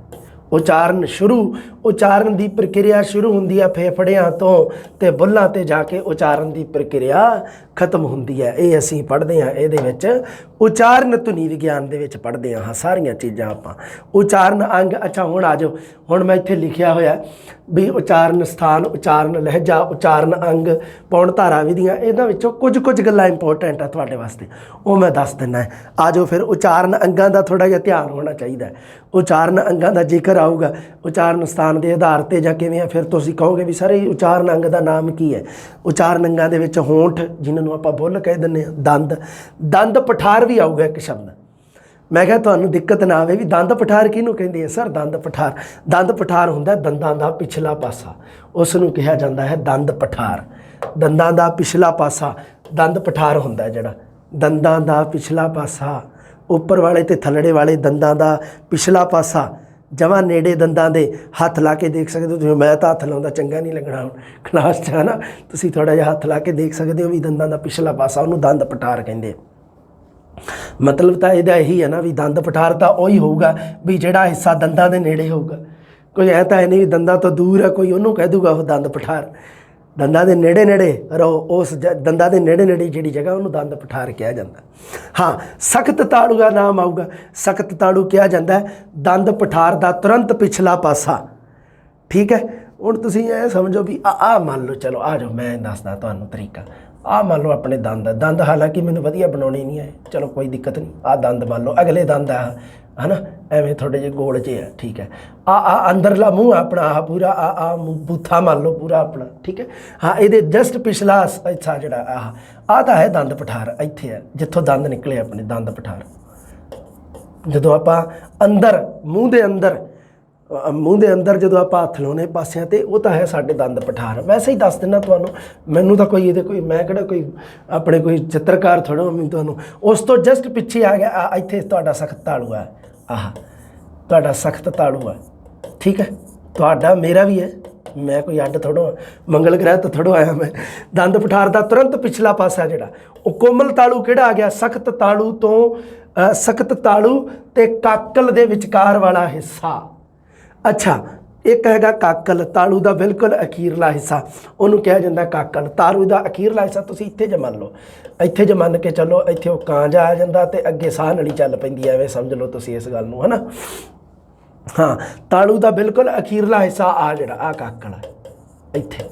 ਉਚਾਰਨ ਸ਼ੁਰੂ, ਉਚਾਰਨ ਦੀ ਪ੍ਰਕਿਰਿਆ ਸ਼ੁਰੂ ਹੁੰਦੀ ਹੈ ਫੇਫੜਿਆਂ ਤੋਂ ਤੇ ਬੁੱਲਾਂ ਤੇ ਜਾ ਕੇ ਉਚਾਰਨ ਦੀ ਪ੍ਰਕਿਰਿਆ ਖਤਮ ਹੁੰਦੀ ਹੈ। ਇਹ ਅਸੀਂ ਪੜ੍ਹਦੇ ਹਾਂ ਇਹਦੇ ਵਿੱਚ ਉਚਾਰਨ ਧੁਨੀ ਵਿਗਿਆਨ ਦੇ ਵਿੱਚ ਪੜ੍ਹਦੇ ਹਾਂ ਸਾਰੀਆਂ ਚੀਜ਼ਾਂ ਆਪਾਂ। ਉਚਾਰਨ ਅੰਗ। ਅੱਛਾ ਹੁਣ ਆ ਜਾਓ, ਹੁਣ ਮੈਂ ਇੱਥੇ ਲਿਖਿਆ ਹੋਇਆ ਵੀ ਉਚਾਰਨ ਸਥਾਨ, ਉਚਾਰਨ ਲਹਿਜਾ, ਉਚਾਰਨ ਅੰਗ, ਪੌਣ ਧਾਰਾ ਵਿਧੀਆਂ। ਇਹਨਾਂ ਵਿੱਚੋਂ ਕੁਝ ਗੱਲਾਂ ਇੰਪੋਰਟੈਂਟ ਆ ਤੁਹਾਡੇ ਵਾਸਤੇ, ਉਹ ਮੈਂ ਦੱਸ ਦਿੰਦਾ। ਆ ਜਾਓ ਫਿਰ ਉਚਾਰਨ ਅੰਗਾਂ ਦਾ ਥੋੜ੍ਹਾ ਜਿਹਾ ਧਿਆਨ ਹੋਣਾ ਚਾਹੀਦਾ। ਉਚਾਰਨ ਅੰਗਾਂ ਦਾ ਜ਼ਿਕਰ ਆਊਗਾ ਉਚਾਰਨ ਸਥਾਨ ਦੇ ਆਧਾਰ 'ਤੇ ਜਾਂ ਕਿਵੇਂ ਆ। ਫਿਰ ਤੁਸੀਂ ਕਹੋਗੇ ਵੀ ਸਰ ਇਹ ਉਚਾਰਨ ਅੰਗ ਦਾ ਨਾਮ ਕੀ ਹੈ? ਉਚਾਰਨ ਅੰਗਾਂ ਦੇ ਵਿੱਚ ਹੋਂਠ, ਜਿਨ੍ਹਾਂ ਨੂੰ ਆਪਾਂ ਬੁੱਲ ਕਹਿ ਦਿੰਦੇ ਹਾਂ, ਦੰਦ, ਦੰਦ ਪਠਾਰ ਵੀ ਆਊਗਾ ਇੱਕ ਸ਼ਬਦ। ਮੈਂ ਕਿਹਾ ਤੁਹਾਨੂੰ ਦਿੱਕਤ ਨਾ ਆਵੇ ਵੀ ਦੰਦ ਪਠਾਰ ਕਿਹਨੂੰ ਕਹਿੰਦੇ ਆ? ਸਰ ਦੰਦ ਪਠਾਰ, ਦੰਦ ਪਠਾਰ ਹੁੰਦਾ ਦੰਦਾਂ ਦਾ ਪਿਛਲਾ ਪਾਸਾ, ਉਸ ਨੂੰ ਕਿਹਾ ਜਾਂਦਾ ਹੈ ਦੰਦ ਪਠਾਰ। ਦੰਦਾਂ ਦਾ ਪਿਛਲਾ ਪਾਸਾ ਦੰਦ ਪਠਾਰ ਹੁੰਦਾ ਜਿਹੜਾ। ਦੰਦਾਂ ਦਾ ਪਿਛਲਾ ਪਾਸਾ, ਉੱਪਰ ਵਾਲੇ ਤੇ ਥੱਲੜੇ ਵਾਲੇ ਦੰਦਾਂ ਦਾ ਪਿਛਲਾ ਪਾਸਾ, ਜਮਾਂ ਨੇੜੇ ਦੰਦਾਂ ਦੇ ਹੱਥ ਲਾ ਕੇ ਦੇਖ ਸਕਦੇ ਹੋ ਤੁਸੀਂ। ਮੈਂ ਤਾਂ ਹੱਥ ਲਾਉਂਦਾ ਚੰਗਾ ਨਹੀਂ ਲੱਗਣਾ ਹੁਣ ਕਲਾਸ 'ਚ, ਹੈ ਨਾ। ਤੁਸੀਂ ਥੋੜ੍ਹਾ ਜਿਹਾ ਹੱਥ ਲਾ ਕੇ ਦੇਖ ਸਕਦੇ ਹੋ ਵੀ ਦੰਦਾਂ ਦਾ ਪਿਛਲਾ ਪਾਸਾ, ਉਹਨੂੰ ਦੰਦ ਪਠਾਰ ਕਹਿੰਦੇ। ਮਤਲਬ ਤਾਂ ਇਹਦਾ ਇਹੀ ਹੈ ਨਾ ਵੀ ਦੰਦ ਪਠਾਰ ਤਾਂ ਉਹੀ ਹੋਊਗਾ ਵੀ ਜਿਹੜਾ ਹਿੱਸਾ ਦੰਦਾਂ ਦੇ ਨੇੜੇ ਹੋਊਗਾ। ਕੋਈ ਐ ਤਾਂ ਇਹ ਨਹੀਂ ਵੀ ਦੰਦਾਂ ਤੋਂ ਦੂਰ ਹੈ ਕੋਈ ਉਹਨੂੰ ਕਹਿ ਦੂਗਾ ਉਹ ਦੰਦ ਪਠਾਰ। ਦੰਦਾਂ ਦੇ ਨੇੜੇ ਰਹੋ, ਉਸ ਦੰਦਾਂ ਦੇ ਨੇੜੇ ਜਿਹੜੀ ਜਗ੍ਹਾ ਉਹਨੂੰ ਦੰਦ ਪਠਾਰ ਕਿਹਾ ਜਾਂਦਾ। ਹਾਂ, ਸਖਤ ਤਾੜੂ ਦਾ ਨਾਮ ਆਊਗਾ। ਸਖਤ ਤਾੜੂ ਕਿਹਾ ਜਾਂਦਾ ਦੰਦ ਪਠਾਰ ਦਾ ਤੁਰੰਤ ਪਿਛਲਾ ਪਾਸਾ। ਠੀਕ ਹੈ, ਹੁਣ ਤੁਸੀਂ ਇਹ ਸਮਝੋ ਵੀ ਆ ਮੰਨ ਲਓ, ਚਲੋ ਆ ਜਾਓ ਮੈਂ ਦੱਸਦਾ ਤੁਹਾਨੂੰ ਤਰੀਕਾ। ਆਹ ਮੰਨ ਲਓ ਆਪਣੇ ਦੰਦ, ਹਾਲਾਂਕਿ ਮੈਨੂੰ ਵਧੀਆ ਬਣਾਉਣੇ ਨਹੀਂ ਆਏ, ਚਲੋ ਕੋਈ ਦਿੱਕਤ ਨਹੀਂ। ਆਹ ਦੰਦ ਮੰਨ ਲਓ, ਅਗਲੇ ਦੰਦ ਆ ਹੈ ਨਾ, ਐਵੇਂ ਥੋੜ੍ਹੇ ਜਿਹੇ ਗੋਲ ਜਿਹੇ ਆ। ਠੀਕ ਹੈ, ਆ ਅੰਦਰਲਾ ਮੂੰਹ ਆਪਣਾ, ਆਹ ਪੂਰਾ ਆ ਬੂਥਾ ਮੰਨ ਲਓ ਪੂਰਾ ਆਪਣਾ। ਠੀਕ ਹੈ, ਹਾਂ ਇਹਦੇ ਜਸਟ ਪਿਛਲਾ ਹਿੱਸਾ ਜਿਹੜਾ ਆਹ ਤਾਂ ਹੈ ਦੰਦ ਪਠਾਰ। ਇੱਥੇ ਹੈ ਜਿੱਥੋਂ ਦੰਦ ਨਿਕਲੇ ਆਪਣੇ ਦੰਦ ਪਠਾਰ। ਜਦੋਂ ਆਪਾਂ ਅੰਦਰ ਮੂੰਹ ਦੇ ਅੰਦਰ ਜਦੋਂ ਆਪਾਂ ਹੱਥ ਲਾਉਣੇ ਪਾਸਿਆਂ 'ਤੇ, ਉਹ ਤਾਂ ਹੈ ਸਾਡੇ ਦੰਦ ਪਠਾਰ। ਵੈਸੇ ਹੀ ਦੱਸ ਦਿੰਦਾ ਤੁਹਾਨੂੰ, ਮੈਨੂੰ ਤਾਂ ਕੋਈ ਇਹਦੇ ਕੋਈ, ਮੈਂ ਕਿਹੜਾ ਕੋਈ ਆਪਣੇ ਕੋਈ ਚਿੱਤਰਕਾਰ ਥੋੜ੍ਹਾ ਮੈਂ ਤੁਹਾਨੂੰ। ਉਸ ਤੋਂ ਜਸਟ ਪਿੱਛੇ ਆ ਗਿਆ ਇੱਥੇ ਤੁਹਾਡਾ ਸਖਤ ਤਾਲੂ ਹੈ। ਆਹ ਤੁਹਾਡਾ ਸਖਤ ਤਾਲੂ ਹੈ। ਠੀਕ ਹੈ, ਤੁਹਾਡਾ ਮੇਰਾ ਵੀ ਹੈ, ਮੈਂ ਕੋਈ ਅੱਡ ਥੋੜ੍ਹਾ ਮੰਗਲ ਗ੍ਰਹਿ ਤੋਂ ਥੋੜ੍ਹਾ ਆਇਆ ਮੈਂ। ਦੰਦ ਪਠਾਰ ਦਾ ਤੁਰੰਤ ਪਿਛਲਾ ਪਾਸਾ ਜਿਹੜਾ ਉਹ ਕੋਮਲ ਤਾਲੂ ਕਿਹੜਾ ਆ ਗਿਆ? ਸਖਤ ਤਾਲੂ ਤੋਂ ਸਖਤ ਤਾਲੂ ਤੇ ਕਾਕਲ ਦੇ ਵਿਚਕਾਰ ਵਾਲਾ ਹਿੱਸਾ। ਅੱਛਾ, ਇੱਕ ਹੈਗਾ ਕਾਕਲ, ਤਾਲੂ ਦਾ ਬਿਲਕੁਲ ਅਖੀਰਲਾ ਹਿੱਸਾ, ਉਹਨੂੰ ਕਿਹਾ ਜਾਂਦਾ ਕਾਕਲ। ਤਾਲੂ ਦਾ ਅਖੀਰਲਾ ਹਿੱਸਾ ਤੁਸੀਂ ਇੱਥੇ ਜੇ ਮੰਨ ਲਓ, ਇੱਥੇ ਜੇ ਮੰਨ ਕੇ ਚੱਲੋ, ਇੱਥੇ ਉਹ ਕਾਂਜਾ ਆ ਜਾਂਦਾ ਅਤੇ ਅੱਗੇ ਸਾਹ ਨਲੀ ਚੱਲ ਪੈਂਦੀ ਹੈ, ਐਵੇਂ ਸਮਝ ਲਓ ਤੁਸੀਂ ਇਸ ਗੱਲ ਨੂੰ, ਹੈ ਨਾ। ਹਾਂ, ਤਾਲੂ ਦਾ ਬਿਲਕੁਲ ਅਖੀਰਲਾ ਹਿੱਸਾ ਆ ਜਿਹੜਾ ਆ ਕਾਕਲ ਹੈ ਇੱਥੇ।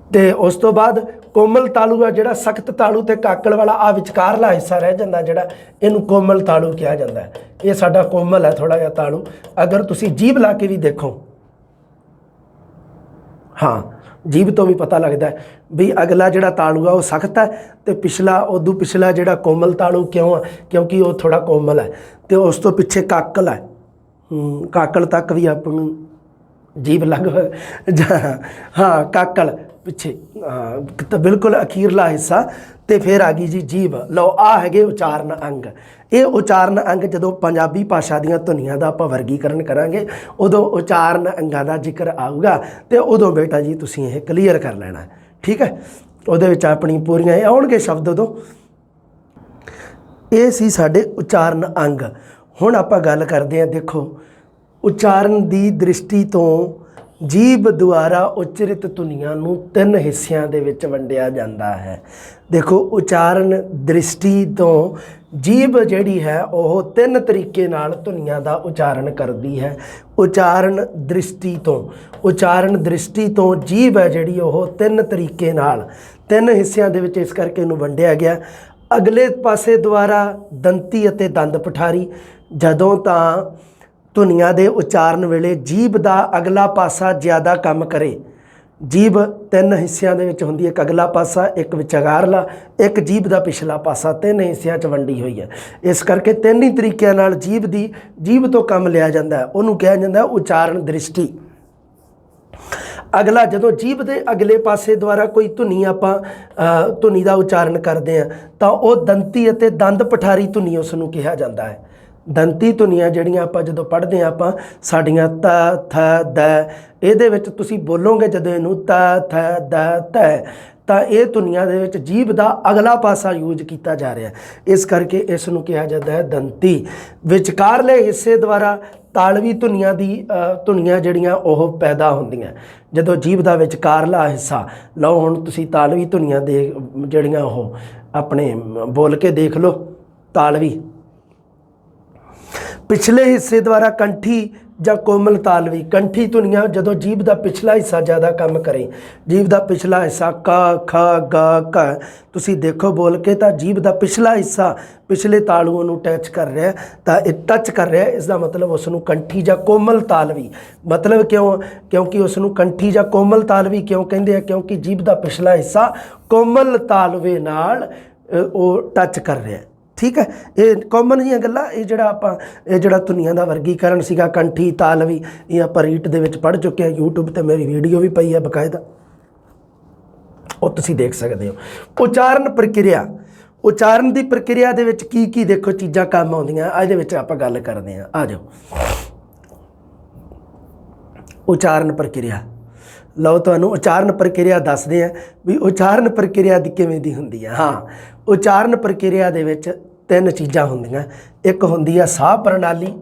ਅਤੇ ਉਸ ਤੋਂ ਬਾਅਦ ਕੋਮਲ ਤਾਲੂ ਆ ਜਿਹੜਾ ਸਖਤ ਤਾਲੂ ਅਤੇ ਕਾਕਲ ਵਾਲਾ ਆ ਵਿਚਕਾਰਲਾ ਹਿੱਸਾ ਰਹਿ ਜਾਂਦਾ ਜਿਹੜਾ, ਇਹਨੂੰ ਕੋਮਲ ਤਾਲੂ ਕਿਹਾ ਜਾਂਦਾ। ਇਹ ਸਾਡਾ ਕੋਮਲ ਹੈ ਥੋੜ੍ਹਾ ਜਿਹਾ ਤਾਲੂ। ਅਗਰ ਤੁਸੀਂ ਜੀਭ ਲਾ ਕੇ ਵੀ ਦੇਖੋ, ਹਾਂ ਜੀਭ ਤੋਂ ਵੀ ਪਤਾ ਲੱਗਦਾ ਵੀ ਅਗਲਾ ਜਿਹੜਾ ਤਾਲੂ ਆ ਉਹ ਸਖਤ ਹੈ ਅਤੇ ਪਿਛਲਾ ਉਦੋਂ ਪਿਛਲਾ ਜਿਹੜਾ ਕੋਮਲ ਤਾਲੂ ਕਿਉਂ ਆ? ਕਿਉਂਕਿ ਉਹ ਥੋੜ੍ਹਾ ਕੋਮਲ ਹੈ। ਅਤੇ ਉਸ ਤੋਂ ਪਿੱਛੇ ਕਾਕਲ ਹੈ। ਕਾਕਲ ਤੱਕ ਵੀ ਆਪਾਂ ਨੂੰ ਜੀਭ ਲਗਭਗ ਹਾਂ ਕਾਕਲ ਪਿੱਛੇ ਤਾਂ ਬਿਲਕੁਲ ਅਖੀਰਲਾ ਹਿੱਸਾ। ਅਤੇ ਫਿਰ ਆ ਗਈ ਜੀ ਜੀਭ। ਲਓ ਆਹ ਹੈਗੇ ਉਚਾਰਨ ਅੰਗ। ਇਹ ਉਚਾਰਨ ਅੰਗ ਜਦੋਂ ਪੰਜਾਬੀ ਭਾਸ਼ਾ ਦੀਆਂ ਧੁਨੀਆਂ ਦਾ ਆਪਾਂ ਵਰਗੀਕਰਨ ਕਰਾਂਗੇ, ਉਦੋਂ ਉਚਾਰਨ ਅੰਗਾਂ ਦਾ ਜ਼ਿਕਰ ਆਊਗਾ ਅਤੇ ਉਦੋਂ ਬੇਟਾ ਜੀ ਤੁਸੀਂ ਇਹ ਕਲੀਅਰ ਕਰ ਲੈਣਾ। ਠੀਕ ਹੈ, ਉਹਦੇ ਵਿੱਚ ਆਪਣੀ ਪੂਰੀਆਂ ਇਹ ਆਉਣਗੇ ਸ਼ਬਦ ਉਦੋਂ। ਇਹ ਸੀ ਸਾਡੇ ਉਚਾਰਨ ਅੰਗ। ਹੁਣ ਆਪਾਂ ਗੱਲ ਕਰਦੇ ਹਾਂ, ਦੇਖੋ ਉਚਾਰਨ ਦੀ ਦ੍ਰਿਸ਼ਟੀ ਤੋਂ ਜੀਭ ਦੁਆਰਾ ਉਚਰਿਤ ਧੁਨੀਆਂ ਨੂੰ 3 ਹਿੱਸਿਆਂ ਦੇ ਵਿੱਚ ਵੰਡਿਆ ਜਾਂਦਾ ਹੈ। ਦੇਖੋ ਉਚਾਰਨ ਦ੍ਰਿਸ਼ਟੀ ਤੋਂ ਜੀਭ ਜਿਹੜੀ ਹੈ ਉਹ 3 ਤਰੀਕੇ ਨਾਲ ਧੁਨੀਆਂ ਦਾ ਉਚਾਰਨ ਕਰਦੀ ਹੈ। ਉਚਾਰਨ ਦ੍ਰਿਸ਼ਟੀ ਤੋਂ ਜੀਭ ਹੈ ਜਿਹੜੀ ਉਹ 3 ਤਰੀਕੇ ਨਾਲ 3 ਹਿੱਸਿਆਂ ਦੇ ਵਿੱਚ ਇਸ ਕਰਕੇ ਇਹਨੂੰ ਵੰਡਿਆ ਗਿਆ। ਅਗਲੇ ਪਾਸੇ ਦੁਆਰਾ ਦੰਤੀ ਅਤੇ ਦੰਦ ਪਠਾਰੀ। ਜਦੋਂ ਤਾਂ ਧੁਨੀਆਂ ਦੇ ਉਚਾਰਨ ਵੇਲੇ ਜੀਭ ਦਾ ਅਗਲਾ ਪਾਸਾ ਜ਼ਿਆਦਾ ਕੰਮ ਕਰੇ। ਜੀਭ 3 ਹਿੱਸਿਆਂ ਦੇ ਵਿੱਚ ਹੁੰਦੀ ਹੈ, ਇੱਕ ਅਗਲਾ ਪਾਸਾ, ਇੱਕ ਵਿਚਕਾਰਲਾ, ਇੱਕ ਜੀਭ ਦਾ ਪਿਛਲਾ ਪਾਸਾ। 3 ਹਿੱਸਿਆਂ 'ਚ ਵੰਡੀ ਹੋਈ ਹੈ। ਇਸ ਕਰਕੇ 3 ਹੀ ਤਰੀਕਿਆਂ ਨਾਲ ਜੀਭ ਤੋਂ ਕੰਮ ਲਿਆ ਜਾਂਦਾ ਹੈ। ਉਹਨੂੰ ਕਿਹਾ ਜਾਂਦਾ ਉਚਾਰਨ ਦ੍ਰਿਸ਼ਟੀ। ਅਗਲਾ ਜਦੋਂ ਜੀਭ ਦੇ ਅਗਲੇ ਪਾਸੇ ਦੁਆਰਾ ਕੋਈ ਧੁਨੀ ਆਪਾਂ ਧੁਨੀ ਦਾ ਉਚਾਰਨ ਕਰਦੇ ਹਾਂ ਤਾਂ ਉਹ ਦੰਤੀ ਅਤੇ ਦੰਦ ਪਠਾਰੀ ਧੁਨੀ ਉਸ ਨੂੰ ਕਿਹਾ ਜਾਂਦਾ ਹੈ। ਦੰਤੀ ਧੁਨੀਆਂ ਜਿਹੜੀਆਂ ਆਪਾਂ ਜਦੋਂ ਪੜ੍ਹਦੇ ਹਾਂ ਆਪਾਂ ਸਾਡੀਆਂ ਤ ਥ ਦ ਇਹਦੇ ਵਿੱਚ ਤੁਸੀਂ ਬੋਲੋਗੇ ਜਦੋਂ ਇਹਨੂੰ ਤ ਥ ਦ ਤ ਤਾਂ ਇਹ ਧੁਨੀਆਂ ਦੇ ਵਿੱਚ ਜੀਭ ਦਾ ਅਗਲਾ ਪਾਸਾ ਯੂਜ ਕੀਤਾ ਜਾ ਰਿਹਾ, ਇਸ ਕਰਕੇ ਇਸ ਨੂੰ ਕਿਹਾ ਜਾਂਦਾ ਹੈ ਦੰਤੀ। ਵਿਚਕਾਰਲੇ ਹਿੱਸੇ ਦੁਆਰਾ ਤਾਲਵੀ ਧੁਨੀਆਂ ਦੀ ਧੁਨੀਆਂ ਜਿਹੜੀਆਂ ਉਹ ਪੈਦਾ ਹੁੰਦੀਆਂ ਜਦੋਂ ਜੀਭ ਦਾ ਵਿਚਕਾਰਲਾ ਹਿੱਸਾ। ਲਓ ਹੁਣ ਤੁਸੀਂ ਤਾਲਵੀ ਧੁਨੀਆਂ ਦੇ ਜਿਹੜੀਆਂ ਉਹ ਆਪਣੇ ਬੋਲ ਕੇ ਦੇਖ ਲਓ। ਤਾਲਵੀ ਪਿਛਲੇ ਹਿੱਸੇ ਦੁਆਰਾ ਕੰਠੀ ਜਾਂ ਕੋਮਲ ਤਾਲਵੀ। ਕੰਠੀ ਧੁਨੀਆਂ ਜਦੋਂ ਜੀਭ ਦਾ ਪਿਛਲਾ ਹਿੱਸਾ ਜ਼ਿਆਦਾ ਕੰਮ ਕਰੇ, ਜੀਭ ਦਾ ਪਿਛਲਾ ਹਿੱਸਾ ਕ ਖ ਗ ਕ, ਤੁਸੀਂ ਦੇਖੋ ਬੋਲ ਕੇ ਤਾਂ ਜੀਭ ਦਾ ਪਿਛਲਾ ਹਿੱਸਾ ਪਿਛਲੇ ਤਾਲੂਆਂ ਨੂੰ ਟੱਚ ਕਰ ਰਿਹਾ, ਤਾਂ ਇਹ ਟੱਚ ਕਰ ਰਿਹਾ, ਇਸ ਦਾ ਮਤਲਬ ਉਸ ਨੂੰ ਕੰਠੀ ਜਾਂ ਕੋਮਲ ਤਾਲਵੀ। ਮਤਲਬ ਕਿਉਂਕਿ ਉਸ ਨੂੰ ਕੰਠੀ ਜਾਂ ਕੋਮਲ ਤਾਲਵੀ ਕਿਉਂ ਕਹਿੰਦੇ ਆ? ਕਿਉਂਕਿ ਜੀਭ ਦਾ ਪਿਛਲਾ ਹਿੱਸਾ ਕੋਮਲ ਤਾਲਵੇ ਨਾਲ ਉਹ ਟੱਚ ਕਰ ਰਿਹਾ। ਠੀਕ ਹੈ, ਇਹ ਕਾਮਨ ਜਿਹੀਆਂ ਗੱਲਾਂ। ਇਹ ਜਿਹੜਾ ਧੁਨੀਆਂ ਦਾ ਵਰਗੀਕਰਨ ਸੀਗਾ ਕੰਠੀ ਤਾਲਵੀ, ਇਹ ਆਪਾਂ ਰੀਟ ਦੇ ਵਿੱਚ ਪੜ੍ਹ ਚੁੱਕੇ ਹਾਂ। YouTube 'ਤੇ ਮੇਰੀ ਵੀਡੀਓ ਵੀ ਪਈ ਹੈ ਬਕਾਇਦਾ, ਉਹ ਤੁਸੀਂ ਦੇਖ ਸਕਦੇ ਹੋ। ਉਚਾਰਨ ਪ੍ਰਕਿਰਿਆ। ਉਚਾਰਨ ਦੀ ਪ੍ਰਕਿਰਿਆ ਦੇ ਵਿੱਚ ਕੀ ਦੇਖੋ ਚੀਜ਼ਾਂ ਕੰਮ ਆਉਂਦੀਆਂ, ਇਹਦੇ ਵਿੱਚ ਆਪਾਂ ਗੱਲ ਕਰਦੇ ਹਾਂ। ਆ ਜਾਓ, ਉਚਾਰਨ ਪ੍ਰਕਿਰਿਆ। ਲਓ ਤੁਹਾਨੂੰ ਉਚਾਰਨ ਪ੍ਰਕਿਰਿਆ ਦੱਸਦੇ ਆ ਵੀ ਉਚਾਰਨ ਪ੍ਰਕਿਰਿਆ ਦੀ ਕਿਵੇਂ ਦੀ ਹੁੰਦੀ ਹੈ। ਹਾਂ, ਉਚਾਰਨ ਪ੍ਰਕਿਰਿਆ ਦੇ ਵਿੱਚ 3 ਚੀਜ਼ਾਂ ਹੁੰਦੀਆਂ। ਇੱਕ ਹੁੰਦੀ ਆ ਸਾਹ ਪ੍ਰਣਾਲੀ।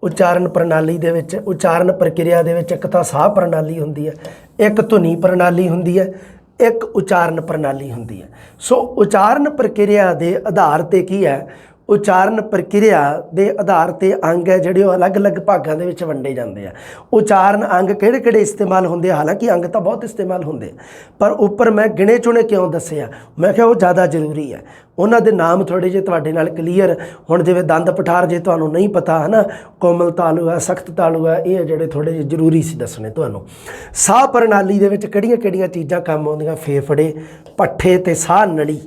ਉਚਾਰਨ ਪ੍ਰਣਾਲੀ ਦੇ ਵਿੱਚ, ਉਚਾਰਨ ਪ੍ਰਕਿਰਿਆ ਦੇ ਵਿੱਚ ਇੱਕ ਤਾਂ ਸਾਹ ਪ੍ਰਣਾਲੀ ਹੁੰਦੀ ਹੈ, ਇੱਕ ਧੁਨੀ ਪ੍ਰਣਾਲੀ ਹੁੰਦੀ ਹੈ, ਇੱਕ ਉਚਾਰਨ ਪ੍ਰਣਾਲੀ ਹੁੰਦੀ ਹੈ। ਸੋ ਉਚਾਰਨ ਪ੍ਰਕਿਰਿਆ ਦੇ ਆਧਾਰ 'ਤੇ ਕੀ ਹੈ? ਉਚਾਰਨ ਪ੍ਰਕਿਰਿਆ ਦੇ ਆਧਾਰ 'ਤੇ ਅੰਗ ਹੈ ਜਿਹੜੇ ਉਹ ਅਲੱਗ-ਅਲੱਗ ਭਾਗਾਂ ਦੇ ਵਿੱਚ ਵੰਡੇ ਜਾਂਦੇ ਆ। ਉਚਾਰਨ ਅੰਗ ਕਿਹੜੇ ਇਸਤੇਮਾਲ ਹੁੰਦੇ ਆ? ਹਾਲਾਂਕਿ ਅੰਗ ਤਾਂ ਬਹੁਤ ਇਸਤੇਮਾਲ ਹੁੰਦੇ, ਪਰ ਉੱਪਰ ਮੈਂ ਗਿਣੇ ਚੁਣੇ ਕਿਉਂ ਦੱਸੇ ਆ? ਮੈਂ ਕਿਹਾ ਉਹ ਜ਼ਿਆਦਾ ਜ਼ਰੂਰੀ ਹੈ। ਉਹਨਾਂ ਦੇ ਨਾਮ ਥੋੜ੍ਹੇ ਜਿਹੇ ਤੁਹਾਡੇ ਨਾਲ ਕਲੀਅਰ। ਹੁਣ ਜਿਵੇਂ ਦੰਦ ਪਠਾਰ ਜੇ ਤੁਹਾਨੂੰ ਨਹੀਂ ਪਤਾ ਹੈ ਨਾ, ਕੋਮਲ ਤਾਲੂ ਹੈ, ਸਖਤ ਤਾਲੂ ਹੈ, ਇਹ ਜਿਹੜੇ ਥੋੜ੍ਹੇ ਜਿਹੇ ਜ਼ਰੂਰੀ ਸੀ ਦੱਸਣੇ ਤੁਹਾਨੂੰ। ਸਾਹ ਪ੍ਰਣਾਲੀ ਦੇ ਵਿੱਚ ਕਿਹੜੀਆਂ ਚੀਜ਼ਾਂ ਕੰਮ ਆਉਂਦੀਆਂ? ਫੇਫੜੇ, ਪੱਠੇ ਅਤੇ ਸਾਹ ਨਲੀ।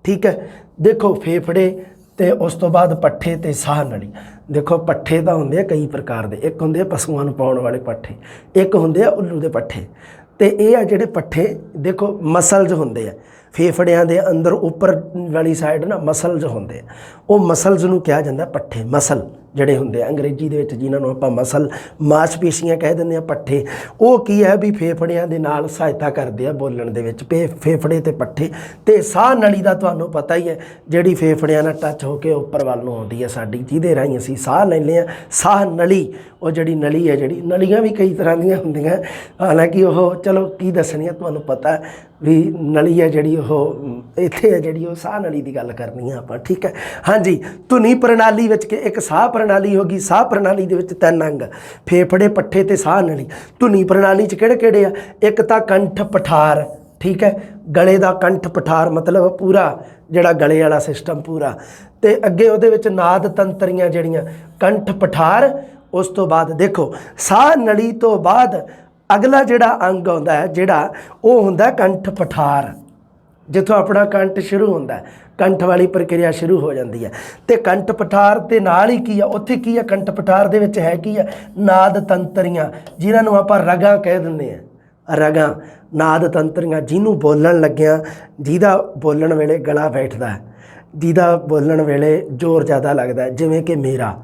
ਠੀਕ ਹੈ, ਦੇਖੋ ਫੇਫੜੇ ਅਤੇ ਉਸ ਤੋਂ ਬਾਅਦ ਪੱਠੇ ਅਤੇ ਸਾਹ ਨਲੀ। ਦੇਖੋ ਪੱਠੇ ਤਾਂ ਹੁੰਦੇ ਆ ਕਈ ਪ੍ਰਕਾਰ ਦੇ। ਇੱਕ ਹੁੰਦੇ ਆ ਪਸ਼ੂਆਂ ਨੂੰ ਪਾਉਣ ਵਾਲੇ ਪੱਠੇ, ਇੱਕ ਹੁੰਦੇ ਆ ਉੱਲੂ ਦੇ ਪੱਠੇ। ਅਤੇ ਇਹ ਆ ਜਿਹੜੇ ਪੱਠੇ, ਦੇਖੋ ਮਸਲਜ਼ ਹੁੰਦੇ ਆ ਫੇਫੜਿਆਂ ਦੇ ਅੰਦਰ ਉੱਪਰ ਵਾਲੀ ਸਾਈਡ ਨਾ ਮਸਲਜ਼ ਹੁੰਦੇ ਆ, ਉਹ ਮਸਲਜ਼ ਨੂੰ ਕਿਹਾ ਜਾਂਦਾ ਪੱਠੇ। ਮਸਲ ਜਿਹੜੇ ਹੁੰਦੇ ਆ ਅੰਗਰੇਜ਼ੀ ਦੇ ਵਿੱਚ ਜਿਨ੍ਹਾਂ ਨੂੰ ਆਪਾਂ ਮਸਲ ਮਾਸਪੇਸ਼ੀਆਂ ਕਹਿ ਦਿੰਦੇ ਆ, ਪੱਠੇ। ਉਹ ਕੀ ਹੈ ਵੀ ਫੇਫੜਿਆਂ ਦੇ ਨਾਲ ਸਹਾਇਤਾ ਕਰਦੇ ਆ ਬੋਲਣ ਦੇ ਵਿੱਚ। ਫੇਫੜੇ ਅਤੇ ਪੱਠੇ। ਅਤੇ ਸਾਹ ਨਲੀ ਦਾ ਤੁਹਾਨੂੰ ਪਤਾ ਹੀ ਹੈ, ਜਿਹੜੀ ਫੇਫੜਿਆਂ ਨਾਲ ਟੱਚ ਹੋ ਕੇ ਉੱਪਰ ਵੱਲ ਨੂੰ ਆਉਂਦੀ ਹੈ ਸਾਡੀ, ਜਿਹਦੇ ਰਾਹੀਂ ਅਸੀਂ ਸਾਹ ਲੈਂਦੇ ਹਾਂ। ਸਾਹ ਨਲੀ, ਉਹ ਜਿਹੜੀ ਨਲੀ ਹੈ, ਜਿਹੜੀ ਨਲੀਆਂ ਵੀ ਕਈ ਤਰ੍ਹਾਂ ਦੀਆਂ ਹੁੰਦੀਆਂ, ਹਾਲਾਂਕਿ ਉਹ ਚਲੋ ਕੀ ਦੱਸਣੀ ਹੈ ਤੁਹਾਨੂੰ ਪਤਾ ਵੀ ਨਲੀ ਹੈ ਜਿਹੜੀ ਉਹ ਇੱਥੇ ਹੈ, ਜਿਹੜੀ ਉਹ ਸਾਹ ਨਲੀ ਦੀ ਗੱਲ ਕਰਨੀ ਹੈ ਆਪਾਂ। ਠੀਕ ਹੈ, ਹਾਂਜੀ। ਧੁਨੀ ਪ੍ਰਣਾਲੀ ਵਿੱਚ ਕਿ ਇੱਕ ਸਾਹ ਪ੍ਰਣਾਲੀ ਹੋ ਗਈ। ਸਾਹ ਪ੍ਰਣਾਲੀ ਦੇ ਵਿੱਚ 3 ਅੰਗ, ਫੇਫੜੇ, ਪੱਠੇ ਅਤੇ ਸਾਹ ਨਲੀ। ਧੁਨੀ ਪ੍ਰਣਾਲੀ 'ਚ ਕਿਹੜੇ ਆ? ਇੱਕ ਤਾਂ ਕੰਠ ਪਠਾਰ। ਠੀਕ ਹੈ, ਗਲੇ ਦਾ ਕੰਠ ਪਠਾਰ ਮਤਲਬ ਪੂਰਾ ਜਿਹੜਾ ਗਲੇ ਵਾਲਾ ਸਿਸਟਮ ਪੂਰਾ। ਅਤੇ ਅੱਗੇ ਉਹਦੇ ਵਿੱਚ ਨਾਦ ਤੰਤਰੀਆਂ ਜਿਹੜੀਆਂ, ਕੰਠ ਪਠਾਰ। ਉਸ ਤੋਂ ਬਾਅਦ ਦੇਖੋ ਸਾਹ ਨਲੀ ਤੋਂ ਬਾਅਦ ਅਗਲਾ ਜਿਹੜਾ ਅੰਗ ਆਉਂਦਾ ਹੈ ਜਿਹੜਾ ਉਹ ਹੁੰਦਾ ਕੰਠ ਪਠਾਰ, ਜਿੱਥੋਂ ਆਪਣਾ ਕੰਠ ਸ਼ੁਰੂ ਹੁੰਦਾ, ਕੰਠ ਵਾਲੀ ਪ੍ਰਕਿਰਿਆ ਸ਼ੁਰੂ ਹੋ ਜਾਂਦੀ ਹੈ। ਅਤੇ ਕੰਠ ਪਠਾਰ ਦੇ ਨਾਲ ਹੀ ਕੀ ਆ? ਉੱਥੇ ਕੀ ਆ? ਕੰਠ ਪਠਾਰ ਦੇ ਵਿੱਚ ਹੈ ਕੀ ਆ? ਨਾਦ ਤੰਤਰੀਆਂ, ਜਿਨ੍ਹਾਂ ਨੂੰ ਆਪਾਂ ਰਗਾਂ ਕਹਿ ਦਿੰਦੇ ਹਾਂ। ਰਗਾਂ, ਨਾਦ ਤੰਤਰੀਆਂ, ਜਿਹਨੂੰ ਬੋਲਣ ਲੱਗਿਆ, ਜਿਹਦਾ ਬੋਲਣ ਵੇਲੇ ਗਲਾ ਬੈਠਦਾ, ਜਿਹਦਾ ਬੋਲਣ ਵੇਲੇ ਜ਼ੋਰ ਜ਼ਿਆਦਾ ਲੱਗਦਾ, ਜਿਵੇਂ ਕਿ ਮੇਰਾ,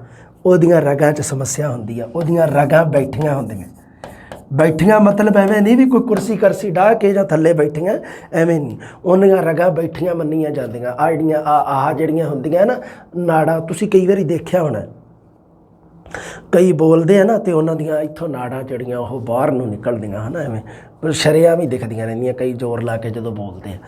ਉਹਦੀਆਂ ਰਗਾਂ 'ਚ ਸਮੱਸਿਆ ਹੁੰਦੀ ਆ, ਉਹਦੀਆਂ ਰਗਾਂ ਬੈਠੀਆਂ ਹੁੰਦੀਆਂ। ਬੈਠੀਆਂ ਮਤਲਬ ਐਵੇਂ ਨਹੀਂ ਵੀ ਕੋਈ ਕੁਰਸੀ ਕਰਸੀ ਡਾਹ ਕੇ ਜਾਂ ਥੱਲੇ ਬੈਠੀਆਂ, ਐਵੇਂ ਨਹੀਂ, ਉਹਦੀਆਂ ਰਗਾਂ ਬੈਠੀਆਂ ਮੰਨੀਆਂ ਜਾਂਦੀਆਂ। ਆਹ ਜਿਹੜੀਆਂ ਆਹ ਜਿਹੜੀਆਂ ਹੁੰਦੀਆਂ ਨਾ ਨਾੜਾਂ, ਤੁਸੀਂ ਕਈ ਵਾਰੀ ਦੇਖਿਆ ਹੋਣਾ, ਕਈ ਬੋਲਦੇ ਆ ਨਾ ਅਤੇ ਉਹਨਾਂ ਦੀਆਂ ਇੱਥੋਂ ਨਾੜਾਂ ਜਿਹੜੀਆਂ ਉਹ ਬਾਹਰ ਨੂੰ ਨਿਕਲਦੀਆਂ ਹੈ ਨਾ, ਐਵੇਂ ਸ਼ਰੇਆਮ ਹੀ ਦਿਖਦੀਆਂ ਰਹਿੰਦੀਆਂ ਕਈ ਜ਼ੋਰ ਲਾ ਕੇ ਜਦੋਂ ਬੋਲਦੇ ਆ।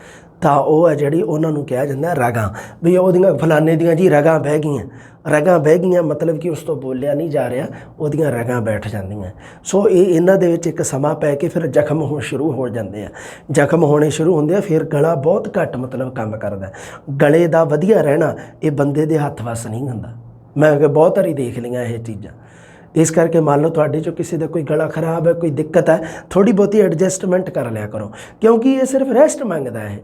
ਤਾਂ ਉਹ ਹੈ ਜਿਹੜੀ ਉਹਨਾਂ ਨੂੰ ਕਿਹਾ ਜਾਂਦਾ ਰਗਾਂ, ਵੀ ਉਹਦੀਆਂ ਫਲਾਣੇ ਦੀਆਂ ਜੀ ਰਗਾਂ ਬਹਿ ਗਈਆਂ। ਰਗਾਂ ਬਹਿ ਗਈਆਂ ਮਤਲਬ ਕਿ ਉਸ ਤੋਂ ਬੋਲਿਆ ਨਹੀਂ ਜਾ ਰਿਹਾ, ਉਹਦੀਆਂ ਰਗਾਂ ਬੈਠ ਜਾਂਦੀਆਂ। ਸੋ ਇਹਨਾਂ ਦੇ ਵਿੱਚ ਇੱਕ ਸਮਾਂ ਪੈ ਕੇ ਫਿਰ ਜ਼ਖਮ ਸ਼ੁਰੂ ਹੋ ਜਾਂਦੇ ਆ। ਜ਼ਖਮ ਹੋਣੇ ਸ਼ੁਰੂ ਹੁੰਦੇ ਆ, ਫਿਰ ਗਲਾ ਬਹੁਤ ਘੱਟ ਮਤਲਬ ਕੰਮ ਕਰਦਾ। ਗਲੇ ਦਾ ਵਧੀਆ ਰਹਿਣਾ ਇਹ ਬੰਦੇ ਦੇ ਹੱਥ ਵੱਸ ਨਹੀਂ ਹੁੰਦਾ। ਮੈਂ ਬਹੁਤ ਵਾਰੀ ਦੇਖ ਲਈਆਂ ਇਹ ਚੀਜ਼ਾਂ। ਇਸ ਕਰਕੇ ਮੰਨ ਲਓ ਤੁਹਾਡੇ 'ਚੋਂ ਕਿਸੇ ਦਾ ਕੋਈ ਗਲਾ ਖਰਾਬ ਹੈ, ਕੋਈ ਦਿੱਕਤ ਹੈ, ਥੋੜ੍ਹੀ ਬਹੁਤੀ ਐਡਜਸਟਮੈਂਟ ਕਰ ਲਿਆ ਕਰੋ, ਕਿਉਂਕਿ ਇਹ ਸਿਰਫ ਰੈਸਟ ਮੰਗਦਾ ਹੈ।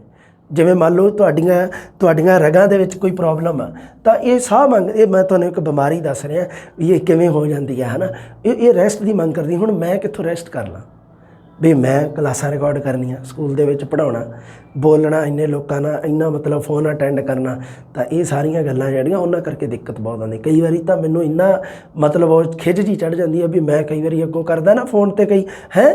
ਜਿਵੇਂ ਮੰਨ ਲਓ ਤੁਹਾਡੀਆਂ ਰਗਾਂ ਦੇ ਵਿੱਚ ਕੋਈ ਪ੍ਰੋਬਲਮ ਆ, ਤਾਂ ਇਹ ਸਾਹ ਇਹ ਮੈਂ ਤੁਹਾਨੂੰ ਇੱਕ ਬਿਮਾਰੀ ਦੱਸ ਰਿਹਾ ਵੀ ਇਹ ਕਿਵੇਂ ਹੋ ਜਾਂਦੀ ਹੈ ਨਾ, ਇਹ ਰੈਸਟ ਦੀ ਮੰਗ ਕਰਦੀ। ਹੁਣ ਮੈਂ ਕਿੱਥੋਂ ਰੈਸਟ ਕਰ ਲਾਂ? ਵੀ ਮੈਂ ਕਲਾਸਾਂ ਰਿਕਾਰਡ ਕਰਨੀਆਂ, ਸਕੂਲ ਦੇ ਵਿੱਚ ਪੜ੍ਹਾਉਣਾ, ਬੋਲਣਾ ਇੰਨੇ ਲੋਕਾਂ ਨਾਲ, ਇੰਨਾ ਮਤਲਬ ਫੋਨ ਅਟੈਂਡ ਕਰਨਾ। ਤਾਂ ਇਹ ਸਾਰੀਆਂ ਗੱਲਾਂ ਜਿਹੜੀਆਂ ਉਹਨਾਂ ਕਰਕੇ ਦਿੱਕਤ ਬਹੁਤ ਆਉਂਦੀ। ਕਈ ਵਾਰੀ ਤਾਂ ਮੈਨੂੰ ਇੰਨਾ ਮਤਲਬ ਉਹ ਖਿਝ ਜਿਹੀ ਚੜ੍ਹ ਜਾਂਦੀ ਹੈ ਵੀ ਮੈਂ ਕਈ ਵਾਰੀ ਅੱਗੋਂ ਕਰਦਾ ਨਾ ਫੋਨ 'ਤੇ ਕਈ ਹੈ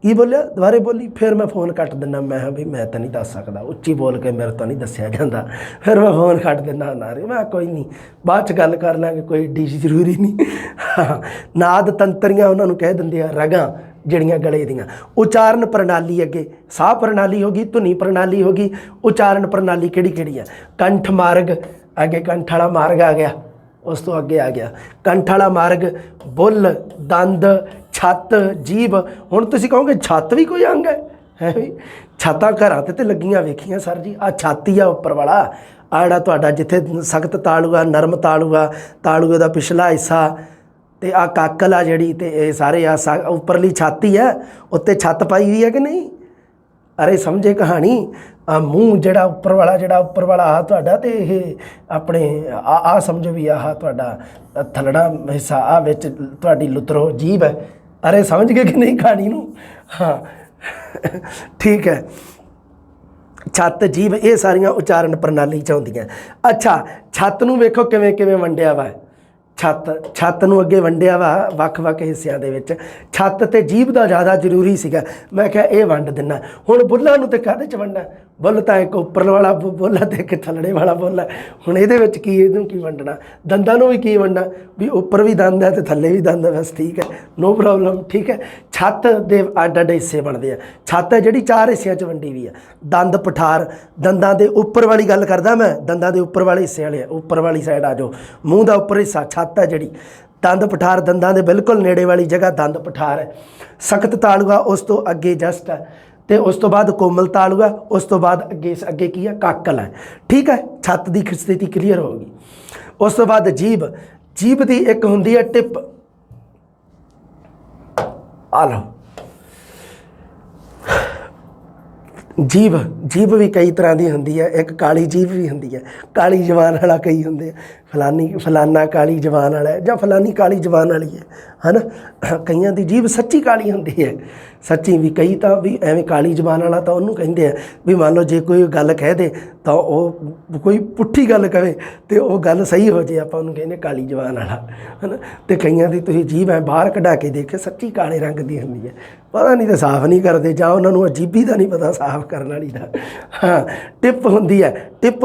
ਕੀ ਬੋਲਿਆ ਦੁਬਾਰੇ ਬੋਲੀ, ਫਿਰ ਮੈਂ ਫ਼ੋਨ ਕੱਟ ਦਿੰਦਾ। ਮੈਂ ਕਿਹਾ ਵੀ ਮੈਂ ਤਾਂ ਨਹੀਂ ਦੱਸ ਸਕਦਾ, ਉੱਚੀ ਬੋਲ ਕੇ ਮੇਰੇ ਤੋਂ ਨਹੀਂ ਦੱਸਿਆ ਜਾਂਦਾ। ਫਿਰ ਮੈਂ ਫ਼ੋਨ ਕੱਟ ਦਿੰਦਾ ਨਾ ਰੇ, ਮੈਂ ਕੋਈ ਨਹੀਂ ਬਾਅਦ 'ਚ ਗੱਲ ਕਰ ਲਾਂਗੇ, ਕੋਈ ਏਡੀ ਜ਼ਰੂਰੀ ਨਹੀਂ। ਹਾਂ, ਨਾਦ ਤੰਤਰੀਆਂ ਉਹਨਾਂ ਨੂੰ ਕਹਿ ਦਿੰਦੇ ਆ, ਰਗਾਂ ਜਿਹੜੀਆਂ ਗਲੇ ਦੀਆਂ। ਉਚਾਰਨ ਪ੍ਰਣਾਲੀ ਅੱਗੇ ਸਾਹ ਪ੍ਰਣਾਲੀ ਹੋ ਗਈ, ਧੁਨੀ ਪ੍ਰਣਾਲੀ ਹੋ ਗਈ, ਉਚਾਰਨ ਪ੍ਰਣਾਲੀ ਕਿਹੜੀ ਕਿਹੜੀ ਆ? ਕੰਠ ਮਾਰਗ, ਅੱਗੇ ਕੰਠ ਵਾਲਾ ਮਾਰਗ ਆ ਗਿਆ, ਉਸ ਤੋਂ ਅੱਗੇ ਆ ਗਿਆ ਕੰਠ ਵਾਲਾ ਮਾਰਗ, ਬੁੱਲ, ਦੰਦ, ਛੱਤ, ਜੀਭ। ਹੁਣ ਤੁਸੀਂ ਕਹੋਗੇ ਛੱਤ ਵੀ ਕੋਈ ਅੰਗ ਹੈ ਵੀ? ਛੱਤਾਂ ਘਰਾਂ 'ਤੇ ਲੱਗੀਆਂ ਵੇਖੀਆਂ ਸਰ ਜੀ, ਆਹ ਛਾਤੀ ਆ ਉੱਪਰ ਵਾਲਾ, ਆਹ ਜਿਹੜਾ ਤੁਹਾਡਾ ਜਿੱਥੇ ਸਖਤ ਤਾਲੂ ਆ, ਨਰਮ ਤਾਲੂ ਆ, ਤਾਲੂਏ ਦਾ ਪਿਛਲਾ ਹਿੱਸਾ, ਅਤੇ ਆਹ ਕਾਕਲ ਆ ਜਿਹੜੀ, ਅਤੇ ਇਹ ਸਾਰੇ ਆ ਉੱਪਰਲੀ ਛਾਤੀ ਹੈ, ਉੱਤੇ ਛੱਤ ਪਾਈ ਹੋਈ ਹੈ ਕਿ ਨਹੀਂ? ਅਰੇ ਸਮਝੇ ਕਹਾਣੀ। ਮੂੰਹ ਜਿਹੜਾ ਉੱਪਰ ਵਾਲਾ ਆਹ ਤੁਹਾਡਾ, ਅਤੇ ਇਹ ਆਪਣੇ ਆਹ ਸਮਝੋ ਵੀ ਆਹ ਤੁਹਾਡਾ ਥੱਲੜਾ ਹਿੱਸਾ, ਆਹ ਵਿੱਚ ਤੁਹਾਡੀ ਲੁਤਰੋ ਜੀਭ ਹੈ। ਅਰੇ ਸਮਝ ਗਏ ਕਿ ਨਹੀਂ ਕਹਾਣੀ ਨੂੰ? ਹਾਂ ਠੀਕ ਹੈ, ਛੱਤ, ਜੀਭ, ਇਹ ਸਾਰੀਆਂ ਉਚਾਰਨ ਪ੍ਰਣਾਲੀ 'ਚ ਆਉਂਦੀਆਂ। ਅੱਛਾ, ਛੱਤ ਨੂੰ ਵੇਖੋ ਕਿਵੇਂ ਕਿਵੇਂ ਵੰਡਿਆ ਵਾ। ਛੱਤ ਨੂੰ ਅੱਗੇ ਵੰਡਿਆ ਵਾ ਵੱਖ ਵੱਖ ਹਿੱਸਿਆਂ ਦੇ ਵਿੱਚ। ਛੱਤ ਅਤੇ ਜੀਭ ਦਾ ਜ਼ਿਆਦਾ ਜ਼ਰੂਰੀ ਸੀਗਾ, ਮੈਂ ਕਿਹਾ ਇਹ ਵੰਡ ਦਿੰਦਾ। ਹੁਣ ਬੁੱਲਾਂ ਨੂੰ ਤਾਂ ਕਾਹਦੇ 'ਚ ਵੰਡਾਂ? ਬੁੱਲ ਤਾਂ ਇੱਕ ਉੱਪਰ ਵਾਲਾ ਬੁੱਲ ਹੈ ਅਤੇ ਇੱਕ ਥੱਲੜੇ ਵਾਲਾ ਬੁੱਲ ਹੈ। ਹੁਣ ਇਹਦੇ ਵਿੱਚ ਕੀ, ਇਹਨੂੰ ਕੀ ਵੰਡਣਾ? ਦੰਦਾਂ ਨੂੰ ਵੀ ਕੀ ਵੰਡਾਂ ਵੀ ਉੱਪਰ ਵੀ ਦੰਦ ਹੈ ਅਤੇ ਥੱਲੇ ਵੀ ਦੰਦ ਹੈ, ਬਸ ਠੀਕ ਹੈ, ਨੋ ਪ੍ਰੋਬਲਮ। ਠੀਕ ਹੈ, ਛੱਤ ਦੇ ਅੱਡ ਅੱਡ ਹਿੱਸੇ ਬਣਦੇ ਆ। ਛੱਤ ਹੈ ਜਿਹੜੀ 4 ਹਿੱਸਿਆਂ 'ਚ ਵੰਡੀ ਵੀ ਆ। ਦੰਦ ਪਠਾਰ, ਦੰਦਾਂ ਦੇ ਉੱਪਰ ਵਾਲੀ ਗੱਲ ਕਰਦਾ ਮੈਂ, ਦੰਦਾਂ ਦੇ ਉੱਪਰ ਵਾਲੇ ਹਿੱਸੇ ਵਾਲੇ, ਉੱਪਰ ਵਾਲੀ ਸਾਈਡ ਆ ਜਾਓ, ਮੂੰਹ ਦਾ ਉੱਪਰ ਹਿੱਸਾ ਛੱਤ ਹੈ ਜਿਹੜੀ। ਦੰਦ ਪਠਾਰ, ਦੰਦਾਂ ਦੇ ਬਿਲਕੁਲ ਨੇੜੇ ਵਾਲੀ ਜਗ੍ਹਾ ਦੰਦ ਪਠਾਰ ਹੈ। ਸਖਤ ਤਾਲੂਆ ਉਸ ਤੋਂ ਅੱਗੇ ਜਸਟ ਹੈ, ਅਤੇ ਉਸ ਤੋਂ ਬਾਅਦ ਕੋਮਲ ਤਾਲੂਆ, ਉਸ ਤੋਂ ਬਾਅਦ ਅੱਗੇ ਕੀ ਹੈ? ਕਾਕਲ ਹੈ। ਠੀਕ ਹੈ, ਛੱਤ ਦੀ ਸਥਿਤੀ ਕਲੀਅਰ ਹੋ ਗਈ। ਉਸ ਤੋਂ ਬਾਅਦ ਜੀਭ, ਜੀਭ ਦੀ ਇੱਕ ਹੁੰਦੀ ਹੈ ਟਿਪ, ਆ ਲਓ ਜੀਭ ਵੀ ਕਈ ਤਰ੍ਹਾਂ ਦੀ ਹੁੰਦੀ ਹੈ। ਇੱਕ ਕਾਲੀ ਜੀਭ ਵੀ ਹੁੰਦੀ ਹੈ, ਕਾਲੀ ਜ਼ਬਾਨ ਵਾਲਾ ਕਈ ਹੁੰਦੇ ਆ, ਫਲਾਨਾ ਕਾਲੀ ਜ਼ਬਾਨ ਵਾਲਾ ਜਾਂ ਫਲਾਨੀ ਕਾਲੀ ਜ਼ਬਾਨ ਵਾਲੀ ਹੈ ਨਾ। ਕਈਆਂ ਦੀ ਜੀਭ ਸੱਚੀ ਕਾਲੀ ਹੁੰਦੀ ਹੈ, ਸੱਚੀ ਵੀ। ਕਈ ਤਾਂ ਵੀ ਐਵੇਂ ਕਾਲੀ ਜ਼ਬਾਨ ਵਾਲਾ ਤਾਂ ਉਹਨੂੰ ਕਹਿੰਦੇ ਆ ਵੀ ਮੰਨ ਲਓ ਜੇ ਕੋਈ ਗੱਲ ਕਹਿ ਦੇ ਤਾਂ ਉਹ ਕੋਈ ਪੁੱਠੀ ਗੱਲ ਕਵੇ ਅਤੇ ਉਹ ਗੱਲ ਸਹੀ ਹੋ ਜੇ, ਆਪਾਂ ਉਹਨੂੰ ਕਹਿੰਦੇ ਕਾਲੀ ਜ਼ਬਾਨ ਵਾਲਾ, ਹੈ ਨਾ। ਅਤੇ ਕਈਆਂ ਦੀ ਤੁਸੀਂ ਜੀਭ ਐ ਬਾਹਰ ਕਢਾ ਕੇ ਦੇਖੇ, ਸੱਚੀ ਕਾਲੇ ਰੰਗ ਦੀ ਹੁੰਦੀ ਹੈ, ਪਤਾ ਨਹੀਂ ਤਾਂ ਸਾਫ਼ ਨਹੀਂ ਕਰਦੇ, ਜਾਂ ਉਹਨਾਂ ਨੂੰ ਅਜੀਬੀ ਦਾ ਨਹੀਂ ਪਤਾ ਸਾਫ਼ ਕਰਨ ਵਾਲੀ ਦਾ। ਹਾਂ, ਟਿਪ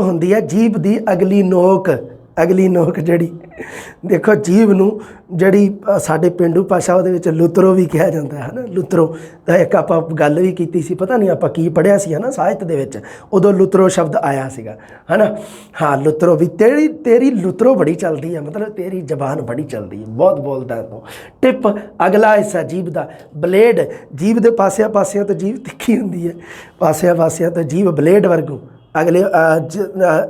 ਹੁੰਦੀ ਹੈ ਜੀਭ ਦੀ ਅਗਲੀ ਨੋਕ ਜਿਹੜੀ। ਦੇਖੋ ਜੀਭ ਨੂੰ ਜਿਹੜੀ ਸਾਡੇ ਪੇਂਡੂ ਭਾਸ਼ਾ ਉਹਦੇ ਵਿੱਚ ਲੁਤਰੋ ਵੀ ਕਿਹਾ ਜਾਂਦਾ ਹੈ ਨਾ। ਲੁਤਰੋ ਤਾਂ ਇੱਕ ਆਪਾਂ ਗੱਲ ਵੀ ਕੀਤੀ ਸੀ, ਪਤਾ ਨਹੀਂ ਆਪਾਂ ਕੀ ਪੜ੍ਹਿਆ ਸੀ ਹੈ ਨਾ ਸਾਹਿਤ ਦੇ ਵਿੱਚ, ਉਦੋਂ ਲੁਤਰੋ ਸ਼ਬਦ ਆਇਆ ਸੀਗਾ, ਹੈ ਨਾ। ਹਾਂ, ਲੁਤਰੋ ਵੀ ਤੇਰੀ ਲੁਤਰੋ ਬੜੀ ਚੱਲਦੀ ਹੈ, ਮਤਲਬ ਤੇਰੀ ਜ਼ਬਾਨ ਬੜੀ ਚੱਲਦੀ ਹੈ, ਬਹੁਤ ਬੋਲਦਾ ਤੂੰ। ਟਿਪ ਅਗਲਾ ਹਿੱਸਾ ਜੀਭ ਦਾ। ਬਲੇਡ, ਜੀਭ ਦੇ ਪਾਸਿਆਂ ਤੋਂ ਜੀਭ ਤਿੱਖੀ ਹੁੰਦੀ ਹੈ, ਪਾਸਿਆਂ ਤੋਂ ਜੀਭ ਬਲੇਡ ਵਰਗੂ। ਅਗਲੇ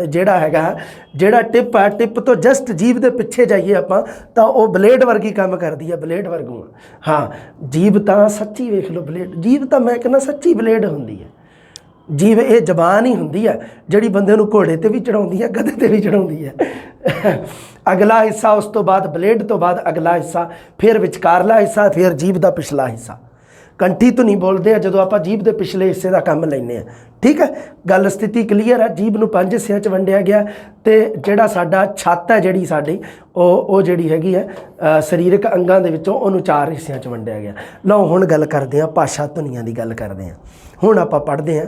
ਜਿਹੜਾ ਟਿਪ ਹੈ, ਟਿਪ ਤੋਂ ਜਸਟ ਜੀਭ ਦੇ ਪਿੱਛੇ ਜਾਈਏ ਆਪਾਂ ਤਾਂ ਉਹ ਬਲੇਡ ਵਰਗੀ ਕੰਮ ਕਰਦੀ ਹੈ, ਬਲੇਡ ਵਰਗੂ। ਹਾਂ, ਜੀਭ ਤਾਂ ਸੱਚੀ ਵੇਖ ਲਓ ਬਲੇਡ, ਜੀਭ ਤਾਂ ਮੈਂ ਕਹਿੰਦਾ ਸੱਚੀ ਬਲੇਡ ਹੁੰਦੀ ਹੈ। ਜੀਭ ਇਹ ਜ਼ਬਾਨ ਹੀ ਹੁੰਦੀ ਹੈ ਜਿਹੜੀ ਬੰਦੇ ਨੂੰ ਘੋੜੇ 'ਤੇ ਵੀ ਚੜਾਉਂਦੀ ਹੈ, ਗਧੇ 'ਤੇ ਵੀ ਚੜਾਉਂਦੀ ਹੈ। ਅਗਲਾ ਹਿੱਸਾ, ਉਸ ਤੋਂ ਬਾਅਦ ਬਲੇਡ ਤੋਂ ਬਾਅਦ ਅਗਲਾ ਹਿੱਸਾ, ਫਿਰ ਵਿਚਕਾਰਲਾ ਹਿੱਸਾ, ਫਿਰ ਜੀਭ ਦਾ ਪਿਛਲਾ ਹਿੱਸਾ। ਕੰਠੀ ਧੁਨੀ ਬੋਲਦੇ ਆ ਜਦੋਂ ਆਪਾਂ ਜੀਭ ਦੇ ਪਿਛਲੇ ਹਿੱਸੇ ਦਾ ਕੰਮ ਲੈਂਦੇ ਹਾਂ। ਠੀਕ ਹੈ, ਗੱਲ ਸਥਿਤੀ ਕਲੀਅਰ ਹੈ। ਜੀਭ ਨੂੰ 5 ਹਿੱਸਿਆਂ 'ਚ ਵੰਡਿਆ ਗਿਆ, ਅਤੇ ਜਿਹੜਾ ਸਾਡਾ ਛੱਤ ਹੈ ਜਿਹੜੀ ਸਾਡੀ ਉਹ ਜਿਹੜੀ ਹੈਗੀ ਹੈ ਸਰੀਰਕ ਅੰਗਾਂ ਦੇ ਵਿੱਚੋਂ, ਉਹਨੂੰ 4 ਹਿੱਸਿਆਂ 'ਚ ਵੰਡਿਆ ਗਿਆ। ਲਓ ਹੁਣ ਗੱਲ ਕਰਦੇ ਹਾਂ ਭਾਸ਼ਾ ਧੁਨੀਆਂ ਦੀ ਗੱਲ ਕਰਦੇ ਹਾਂ। ਹੁਣ ਆਪਾਂ ਪੜ੍ਹਦੇ ਹਾਂ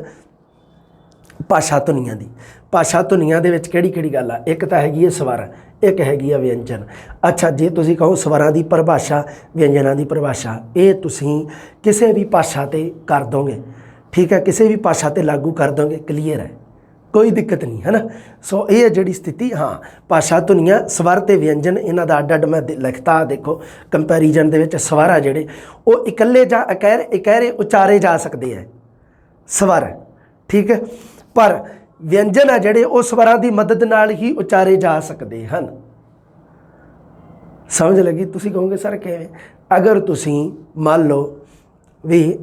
ਭਾਸ਼ਾ ਧੁਨੀਆਂ ਦੀ। ਭਾਸ਼ਾ ਧੁਨੀਆਂ ਦੇ ਵਿੱਚ ਕਿਹੜੀ ਕਿਹੜੀ ਗੱਲ ਆ? ਇੱਕ ਤਾਂ ਹੈਗੀ ਹੈ ਸਵਰ, ਇੱਕ ਹੈਗੀ ਆ ਵਿਅੰਜਨ। ਅੱਛਾ, ਜੇ ਤੁਸੀਂ ਕਹੋ ਸਵਰਾਂ ਦੀ ਪਰਿਭਾਸ਼ਾ, ਵਿਅੰਜਨਾਂ ਦੀ ਪਰਿਭਾਸ਼ਾ, ਇਹ ਤੁਸੀਂ ਕਿਸੇ ਵੀ ਭਾਸ਼ਾ 'ਤੇ ਕਰ ਦੋਗੇ। ਠੀਕ ਹੈ, ਕਿਸੇ ਵੀ ਭਾਸ਼ਾ 'ਤੇ ਲਾਗੂ ਕਰ ਦੋਗੇ, ਕਲੀਅਰ ਹੈ, ਕੋਈ ਦਿੱਕਤ ਨਹੀਂ, ਹੈ ਨਾ। ਸੋ ਇਹ ਹੈ ਜਿਹੜੀ ਸਥਿਤੀ। ਹਾਂ, ਭਾਸ਼ਾ ਧੁਨੀਆਂ, ਸਵਰ ਅਤੇ ਵਿਅੰਜਨ, ਇਹਨਾਂ ਦਾ ਅੱਡ ਮੈਂ ਲਿਖਤਾ। ਦੇਖੋ ਕੰਪੈਰੀਜ਼ਨ ਦੇ ਵਿੱਚ ਸਵਰ ਆ ਜਿਹੜੇ ਉਹ ਇਕੱਲੇ ਜਾਂ ਇਕਹਿਰੇ ਉਚਾਰੇ ਜਾ ਸਕਦੇ ਹੈ, ਸਵਰ। ਠੀਕ ਹੈ, ਪਰ ਵਿਅੰਜਨ ਆ ਜਿਹੜੇ ਉਹ ਸਵਰਾਂ ਦੀ ਮਦਦ ਨਾਲ ਹੀ ਉਚਾਰੇ ਜਾ ਸਕਦੇ ਹਨ। ਸਮਝ ਲੱਗੀ? ਤੁਸੀਂ ਕਹੋਗੇ ਸਰ ਕਿਵੇਂ? ਅਗਰ ਤੁਸੀਂ ਮੰਨ ਲਓ ਵੀ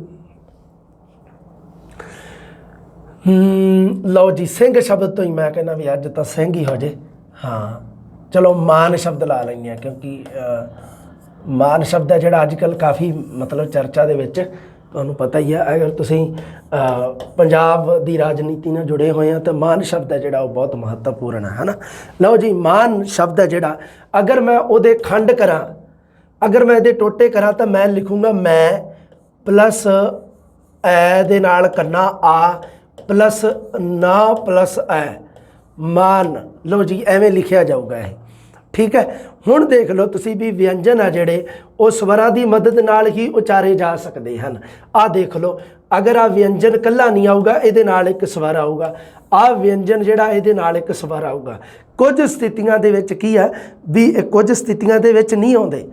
ਲਓ ਜੀ ਸਿੰਘ ਸ਼ਬਦ ਤੋਂ ਹੀ ਮੈਂ ਕਹਿੰਦਾ ਵੀ ਅੱਜ ਤਾਂ ਸਿੰਘ ਹੀ ਹੋ ਜੇ। ਹਾਂ, ਚਲੋ ਮਾਨ ਸ਼ਬਦ ਲਾ ਲੈਂਦੇ ਹਾਂ, ਕਿਉਂਕਿ ਮਾਨ ਸ਼ਬਦ ਹੈ ਜਿਹੜਾ ਅੱਜ ਕੱਲ੍ਹ ਕਾਫੀ ਮਤਲਬ ਚਰਚਾ ਦੇ ਵਿੱਚ ਤੁਹਾਨੂੰ ਪਤਾ ਹੀ ਹੈ, ਅਗਰ ਤੁਸੀਂ ਪੰਜਾਬ ਦੀ ਰਾਜਨੀਤੀ ਨਾਲ ਜੁੜੇ ਹੋਏ ਆ ਤਾਂ ਮਾਨ ਸ਼ਬਦ ਹੈ ਜਿਹੜਾ ਉਹ ਬਹੁਤ ਮਹੱਤਵਪੂਰਨ ਹੈ ਨਾ। ਲਓ ਜੀ, ਮਾਨ ਸ਼ਬਦ ਹੈ ਜਿਹੜਾ, ਅਗਰ ਮੈਂ ਉਹਦੇ ਖੰਡ ਕਰਾਂ, ਅਗਰ ਮੈਂ ਇਹਦੇ ਟੋਟੇ ਕਰਾਂ ਤਾਂ ਮੈਂ ਲਿਖੂੰਗਾ ਮੈਂ ਪਲੱਸ ਐ ਦੇ ਨਾਲ ਕਰਨਾ ਆ ਪਲੱਸ ਨਾ ਪਲੱਸ ਐ ਮਾਨ। ਲਓ ਜੀ, ਐਵੇਂ ਲਿਖਿਆ ਜਾਊਗਾ ਇਹ, ਠੀਕ ਹੈ। ਹੁਣ ਦੇਖ ਲਓ ਤੁਸੀਂ ਵੀ ਵਿਅੰਜਨ ਆ ਜਿਹੜੇ ਉਹ ਸਵਰਾਂ ਦੀ ਮਦਦ ਨਾਲ ਹੀ ਉਚਾਰੇ ਜਾ ਸਕਦੇ ਹਨ। ਆਹ ਦੇਖ ਲਓ, ਅਗਰ ਆ ਵਿਅੰਜਨ ਕੱਲਾ ਨਹੀਂ ਆਊਗਾ, ਇਹਦੇ ਨਾਲ ਇੱਕ ਸਵਰ ਆਊਗਾ। ਆ ਵਿਅੰਜਨ ਜਿਹੜਾ ਇਹਦੇ ਨਾਲ ਇੱਕ ਸਵਰ ਆਊਗਾ। ਕੁਝ ਸਥਿਤੀਆਂ ਦੇ ਵਿੱਚ ਕੀ ਹੈ ਵੀ ਕੁਝ ਸਥਿਤੀਆਂ ਦੇ ਵਿੱਚ ਨਹੀਂ ਆਉਂਦੇ,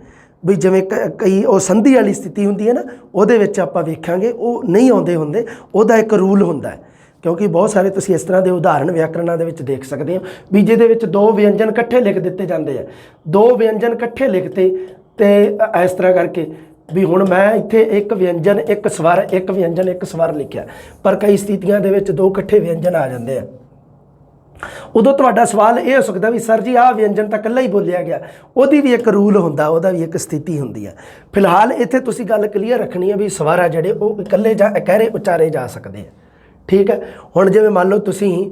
ਵੀ ਜਿਵੇਂ ਕਈ ਉਹ ਸੰਧੀ ਵਾਲੀ ਸਥਿਤੀ ਹੁੰਦੀ ਹੈ ਨਾ, ਉਹਦੇ ਵਿੱਚ ਆਪਾਂ ਵੇਖਾਂਗੇ ਉਹ ਨਹੀਂ ਆਉਂਦੇ ਹੁੰਦੇ। ਉਹਦਾ ਇੱਕ ਰੂਲ ਹੁੰਦਾ ਹੈ, ਕਿਉਂਕਿ ਬਹੁਤ ਸਾਰੇ ਤੁਸੀਂ ਇਸ ਤਰ੍ਹਾਂ ਦੇ ਉਦਾਹਰਣ ਵਿਆਕਰਨਾਂ ਦੇ ਵਿੱਚ ਦੇਖ ਸਕਦੇ ਹੋ ਵੀ ਜਿਹਦੇ ਵਿੱਚ ਦੋ ਵਿਅੰਜਨ ਇਕੱਠੇ ਲਿਖ ਦਿੱਤੇ ਜਾਂਦੇ ਆ। ਦੋ ਵਿਅੰਜਨ ਇਕੱਠੇ ਲਿਖਤੇ ਤੇ ਇਸ ਤਰ੍ਹਾਂ ਕਰਕੇ ਵੀ ਹੁਣ ਮੈਂ ਇੱਥੇ ਇੱਕ ਵਿਅੰਜਨ ਇੱਕ ਸਵਰ, ਇੱਕ ਵਿਅੰਜਨ ਇੱਕ ਸਵਰ ਲਿਖਿਆ, ਪਰ ਕਈ ਸਥਿਤੀਆਂ ਦੇ ਵਿੱਚ ਦੋ ਇਕੱਠੇ ਵਿਅੰਜਨ ਆ ਜਾਂਦੇ ਆ। ਉਦੋਂ ਤੁਹਾਡਾ ਸਵਾਲ ਇਹ ਹੋ ਸਕਦਾ ਵੀ ਸਰ ਜੀ ਆਹ ਵਿਅੰਜਨ ਤਾਂ ਇਕੱਲਾ ਹੀ ਬੋਲਿਆ ਗਿਆ, ਉਹਦੀ ਵੀ ਇੱਕ ਰੂਲ ਹੁੰਦਾ, ਉਹਦਾ ਵੀ ਇੱਕ ਸਥਿਤੀ ਹੁੰਦੀ ਹੈ। ਫਿਲਹਾਲ ਇੱਥੇ ਤੁਸੀਂ ਗੱਲ ਕਲੀਅਰ ਰੱਖਣੀ ਹੈ ਵੀ ਸਵਰ ਆ ਜਿਹੜੇ ਉਹ ਇਕੱਲੇ ਜਾਂ ਇਕਹਿਰੇ ਉਚਾਰੇ ਜਾ ਸਕਦੇ ਆ, ਠੀਕ ਹੈ। ਹੁਣ ਜਿਵੇਂ ਮੰਨ ਲਓ ਤੁਸੀਂ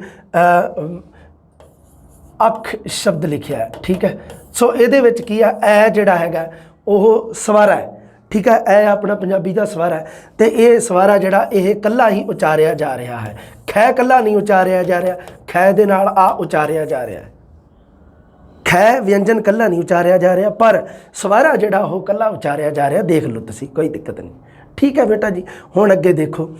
ਅੱਖ ਸ਼ਬਦ ਲਿਖਿਆ, ਠੀਕ ਹੈ। ਸੋ ਇਹਦੇ ਵਿੱਚ ਕੀ ਆ, ਐ ਜਿਹੜਾ ਹੈਗਾ ਉਹ ਸਵਰ ਹੈ, ਠੀਕ ਹੈ। ਐ ਆਪਣਾ ਪੰਜਾਬੀ ਦਾ ਸਵਰ ਹੈ ਤੇ ਇਹ ਸਵਰ ਆ ਜਿਹੜਾ ਇਹ ਇਕੱਲਾ ਹੀ ਉਚਾਰਿਆ ਜਾ ਰਿਹਾ ਹੈ। ਖੈ ਇਕੱਲਾ ਨਹੀਂ ਉਚਾਰਿਆ ਜਾ ਰਿਹਾ, ਖੈ ਦੇ ਨਾਲ ਆ ਉਚਾਰਿਆ ਜਾ ਰਿਹਾ ਹੈ। ਖੈ ਵਿਅੰਜਨ ਇਕੱਲਾ ਨਹੀਂ ਉਚਾਰਿਆ ਜਾ ਰਿਹਾ, ਪਰ ਸਵਰ ਆ ਜਿਹੜਾ ਉਹ ਇਕੱਲਾ ਉਚਾਰਿਆ ਜਾ ਰਿਹਾ। ਦੇਖ ਲਓ ਤੁਸੀਂ, ਕੋਈ ਦਿੱਕਤ ਨਹੀਂ, ਠੀਕ ਹੈ ਬੇਟਾ ਜੀ। ਹੁਣ ਅੱਗੇ ਦੇਖੋ,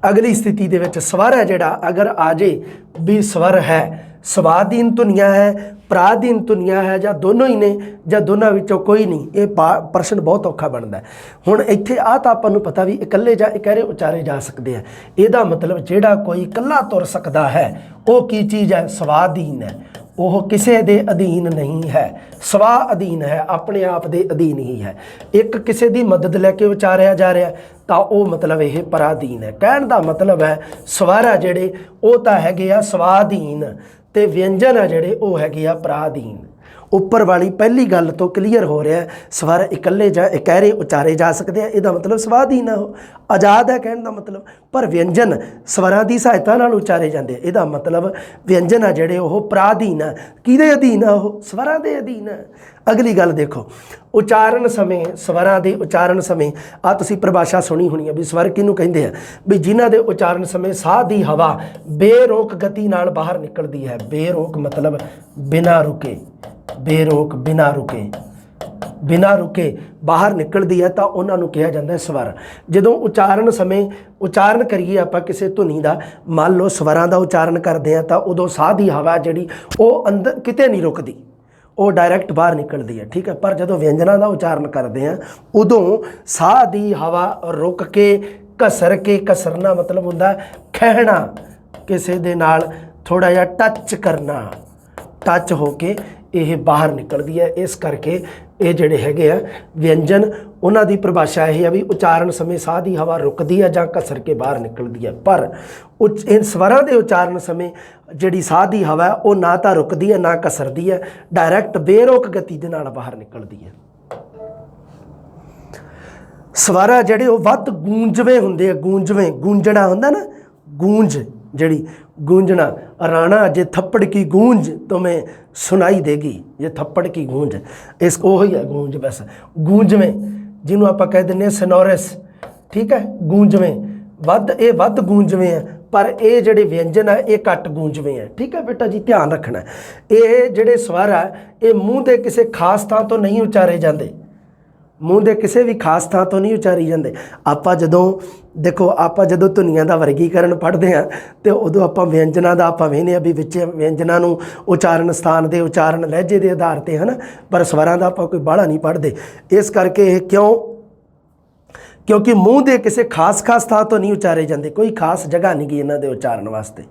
ਅਗਲੀ ਸਥਿਤੀ ਦੇ ਵਿੱਚ ਸਵਰ ਹੈ ਜਿਹੜਾ ਅਗਰ ਆ ਜੇ ਵੀ ਸਵਰ ਹੈ, ਸਵਾਧੀਨ ਧੁਨੀਆਂ ਹੈ, ਪ੍ਰਾਧੀਨ ਧੁਨੀਆਂ ਹੈ, ਜਾਂ ਦੋਨੋਂ ਹੀ ਨੇ ਜਾਂ ਦੋਨਾਂ ਵਿੱਚੋਂ ਕੋਈ ਨਹੀਂ, ਇਹ ਪ੍ਰਸ਼ਨ ਬਹੁਤ ਔਖਾ ਬਣਦਾ। ਹੁਣ ਇੱਥੇ ਆ ਤਾਂ ਆਪਾਂ ਨੂੰ ਪਤਾ ਵੀ ਇਕੱਲੇ ਜਾਂ ਇਕਹਿਰੇ ਉਚਾਰੇ ਜਾ ਸਕਦੇ ਆ। ਇਹਦਾ ਮਤਲਬ ਜਿਹੜਾ ਕੋਈ ਇਕੱਲਾ ਤੁਰ ਸਕਦਾ ਹੈ ਉਹ ਕੀ ਚੀਜ਼ ਹੈ, ਸਵਾਧੀਨ ਹੈ, ਉਹ ਕਿਸੇ ਦੇ ਅਧੀਨ ਨਹੀਂ ਹੈ, ਸਵਾ ਅਧੀਨ ਹੈ, ਆਪਣੇ ਆਪ ਦੇ ਅਧੀਨ ਹੀ ਹੈ। ਇੱਕ ਕਿਸੇ ਦੀ ਮਦਦ ਲੈ ਕੇ ਉਚਾਰਿਆ ਜਾ ਰਿਹਾ ਤਾਂ ਉਹ ਮਤਲਬ ਇਹ ਪਰਾਧੀਨ ਹੈ। ਕਹਿਣ ਦਾ ਮਤਲਬ ਹੈ ਸਵਰ ਆ ਜਿਹੜੇ ਉਹ ਤਾਂ ਹੈਗੇ ਆ ਸਵਾਧੀਨ ਤੇ ਵਿਅੰਜਨ ਆ ਜਿਹੜੇ ਉਹ ਹੈਗੇ ਆ ਪਰਾਧੀਨ। ਉੱਪਰ ਵਾਲੀ ਪਹਿਲੀ ਗੱਲ ਤੋਂ ਕਲੀਅਰ ਹੋ ਰਿਹਾ ਸਵਰ ਇਕੱਲੇ ਜਾਂ ਇਕਹਿਰੇ ਉਚਾਰੇ ਜਾ ਸਕਦੇ ਆ, ਇਹਦਾ ਮਤਲਬ ਸਵਾਧੀਨ ਆ, ਉਹ ਆਜ਼ਾਦ ਹੈ ਕਹਿਣ ਦਾ ਮਤਲਬ। ਪਰ ਵਿਅੰਜਨ ਸਵਰਾਂ ਦੀ ਸਹਾਇਤਾ ਨਾਲ ਉਚਾਰੇ ਜਾਂਦੇ ਆ, ਇਹਦਾ ਮਤਲਬ ਵਿਅੰਜਨ ਆ ਜਿਹੜੇ ਉਹ ਪਰਾਧੀਨ ਆ। ਕਿਹਦੇ ਅਧੀਨ ਆ, ਉਹ ਸਵਰਾਂ ਦੇ ਅਧੀਨ ਆ। ਅਗਲੀ ਗੱਲ ਦੇਖੋ, ਉਚਾਰਨ ਸਮੇਂ, ਸਵਰਾਂ ਦੇ ਉਚਾਰਨ ਸਮੇਂ ਆ ਤੁਸੀਂ ਪਰਿਭਾਸ਼ਾ ਸੁਣੀ ਹੋਣੀ ਹੈ ਵੀ ਸਵਰ ਕਿਹਨੂੰ ਕਹਿੰਦੇ ਆ, ਵੀ ਜਿਨ੍ਹਾਂ ਦੇ ਉਚਾਰਨ ਸਮੇਂ ਸਾਹ ਦੀ ਹਵਾ ਬੇਰੋਕ ਗਤੀ ਨਾਲ ਬਾਹਰ ਨਿਕਲਦੀ ਹੈ। ਬੇਰੋਕ ਮਤਲਬ ਬਿਨਾਂ ਰੁਕੇ, ਬੇਰੋਕ ਬਿਨਾਂ ਰੁਕੇ, ਬਿਨਾਂ ਰੁਕੇ ਬਾਹਰ ਨਿਕਲਦੀ ਹੈ ਤਾਂ ਉਹਨਾਂ ਨੂੰ ਕਿਹਾ ਜਾਂਦਾ ਹੈ ਸਵਰ। ਜਦੋਂ ਉਚਾਰਨ ਸਮੇਂ ਉਚਾਰਨ ਕਰੀਏ ਆਪਾਂ ਕਿਸੇ ਧੁਨੀ ਦਾ, ਮੰਨ ਲਓ ਸਵਰਾਂ ਦਾ ਉਚਾਰਨ ਕਰਦੇ ਹਾਂ ਤਾਂ ਉਦੋਂ ਸਾਹ ਦੀ ਹਵਾ ਜਿਹੜੀ ਉਹ ਅੰਦਰ ਕਿਤੇ ਨਹੀਂ ਰੁਕਦੀ, ਉਹ ਡਾਇਰੈਕਟ ਬਾਹਰ ਨਿਕਲਦੀ ਹੈ, ਠੀਕ ਹੈ। ਪਰ ਜਦੋਂ ਵਿਅੰਜਨਾਂ ਦਾ ਉਚਾਰਨ ਕਰਦੇ ਹਾਂ ਉਦੋਂ ਸਾਹ ਦੀ ਹਵਾ ਰੁਕ ਕੇ ਘਸਰ ਕੇ, ਘਸਰਨਾ ਮਤਲਬ ਹੁੰਦਾ ਖਹਿਣਾ, ਕਿਸੇ ਦੇ ਨਾਲ ਥੋੜ੍ਹਾ ਜਿਹਾ ਟੱਚ ਕਰਨਾ, ਟੱਚ ਹੋ ਕੇ ਇਹ ਬਾਹਰ ਨਿਕਲਦੀ ਹੈ। ਇਸ ਕਰਕੇ ਇਹ ਜਿਹੜੇ ਹੈਗੇ ਆ ਵਿਅੰਜਨ, ਉਹਨਾਂ ਦੀ ਪਰਿਭਾਸ਼ਾ ਇਹ ਹੈ ਵੀ ਉਚਾਰਨ ਸਮੇਂ ਸਾਹ ਦੀ ਹਵਾ ਰੁਕਦੀ ਹੈ ਜਾਂ ਘਸਰ ਕੇ ਬਾਹਰ ਨਿਕਲਦੀ ਹੈ। ਪਰ ਇਹ ਸਵਰਾਂ ਦੇ ਉਚਾਰਨ ਸਮੇਂ ਜਿਹੜੀ ਸਾਹ ਦੀ ਹਵਾ ਉਹ ਨਾ ਤਾਂ ਰੁਕਦੀ ਹੈ ਨਾ ਘਸਰਦੀ ਹੈ, ਡਾਇਰੈਕਟ ਬੇਰੋਕ ਗਤੀ ਦੇ ਨਾਲ ਬਾਹਰ ਨਿਕਲਦੀ ਹੈ। ਸਵਰ ਆ ਜਿਹੜੇ ਉਹ ਵੱਧ ਗੂੰਜਵੇਂ ਹੁੰਦੇ ਆ, ਗੂੰਜਵੇਂ, ਗੂੰਜਣਾ ਹੁੰਦਾ ਨਾ, ਗੂੰਜ ਜਿਹੜੀ गूंजना, राणा जे थप्पड़ की गूंज तुम्हें सुनाई देगी, ये थप्पड़ की गूंज, इसको ही है गूंज। बस गूंजवें जिन्हों आप कह दें सनोरस, ठीक है, गूंजवें वध, ये वध गूंजवें है, पर ये जोड़े व्यंजन है ये घट गूंजवें है, ठीक है बेटा जी, ध्यान रखना। ये जोड़े स्वर है ये मूँह के किसी खास थां तो नहीं उचारे जाते, मूँह के किसी भी खास थां तो नहीं उचारी जाते। आप जदों देखो, आप जदों धुनियां दा वर्गीकरण पढ़ते हैं तो उदों आप व्यंजना का आप वेखने भी विच व्यंजना नूं उचारण स्थान के उचारण लहजे के आधार पर है ना, पर स्वरां दा आप कोई बाहला नहीं पढ़ते। इस करके क्यों, क्योंकि मूँह के किसी खास खास थां तो नहीं उचारे जाते, कोई खास जगह नहीं गी इन्हां दे उचारण वास्ते।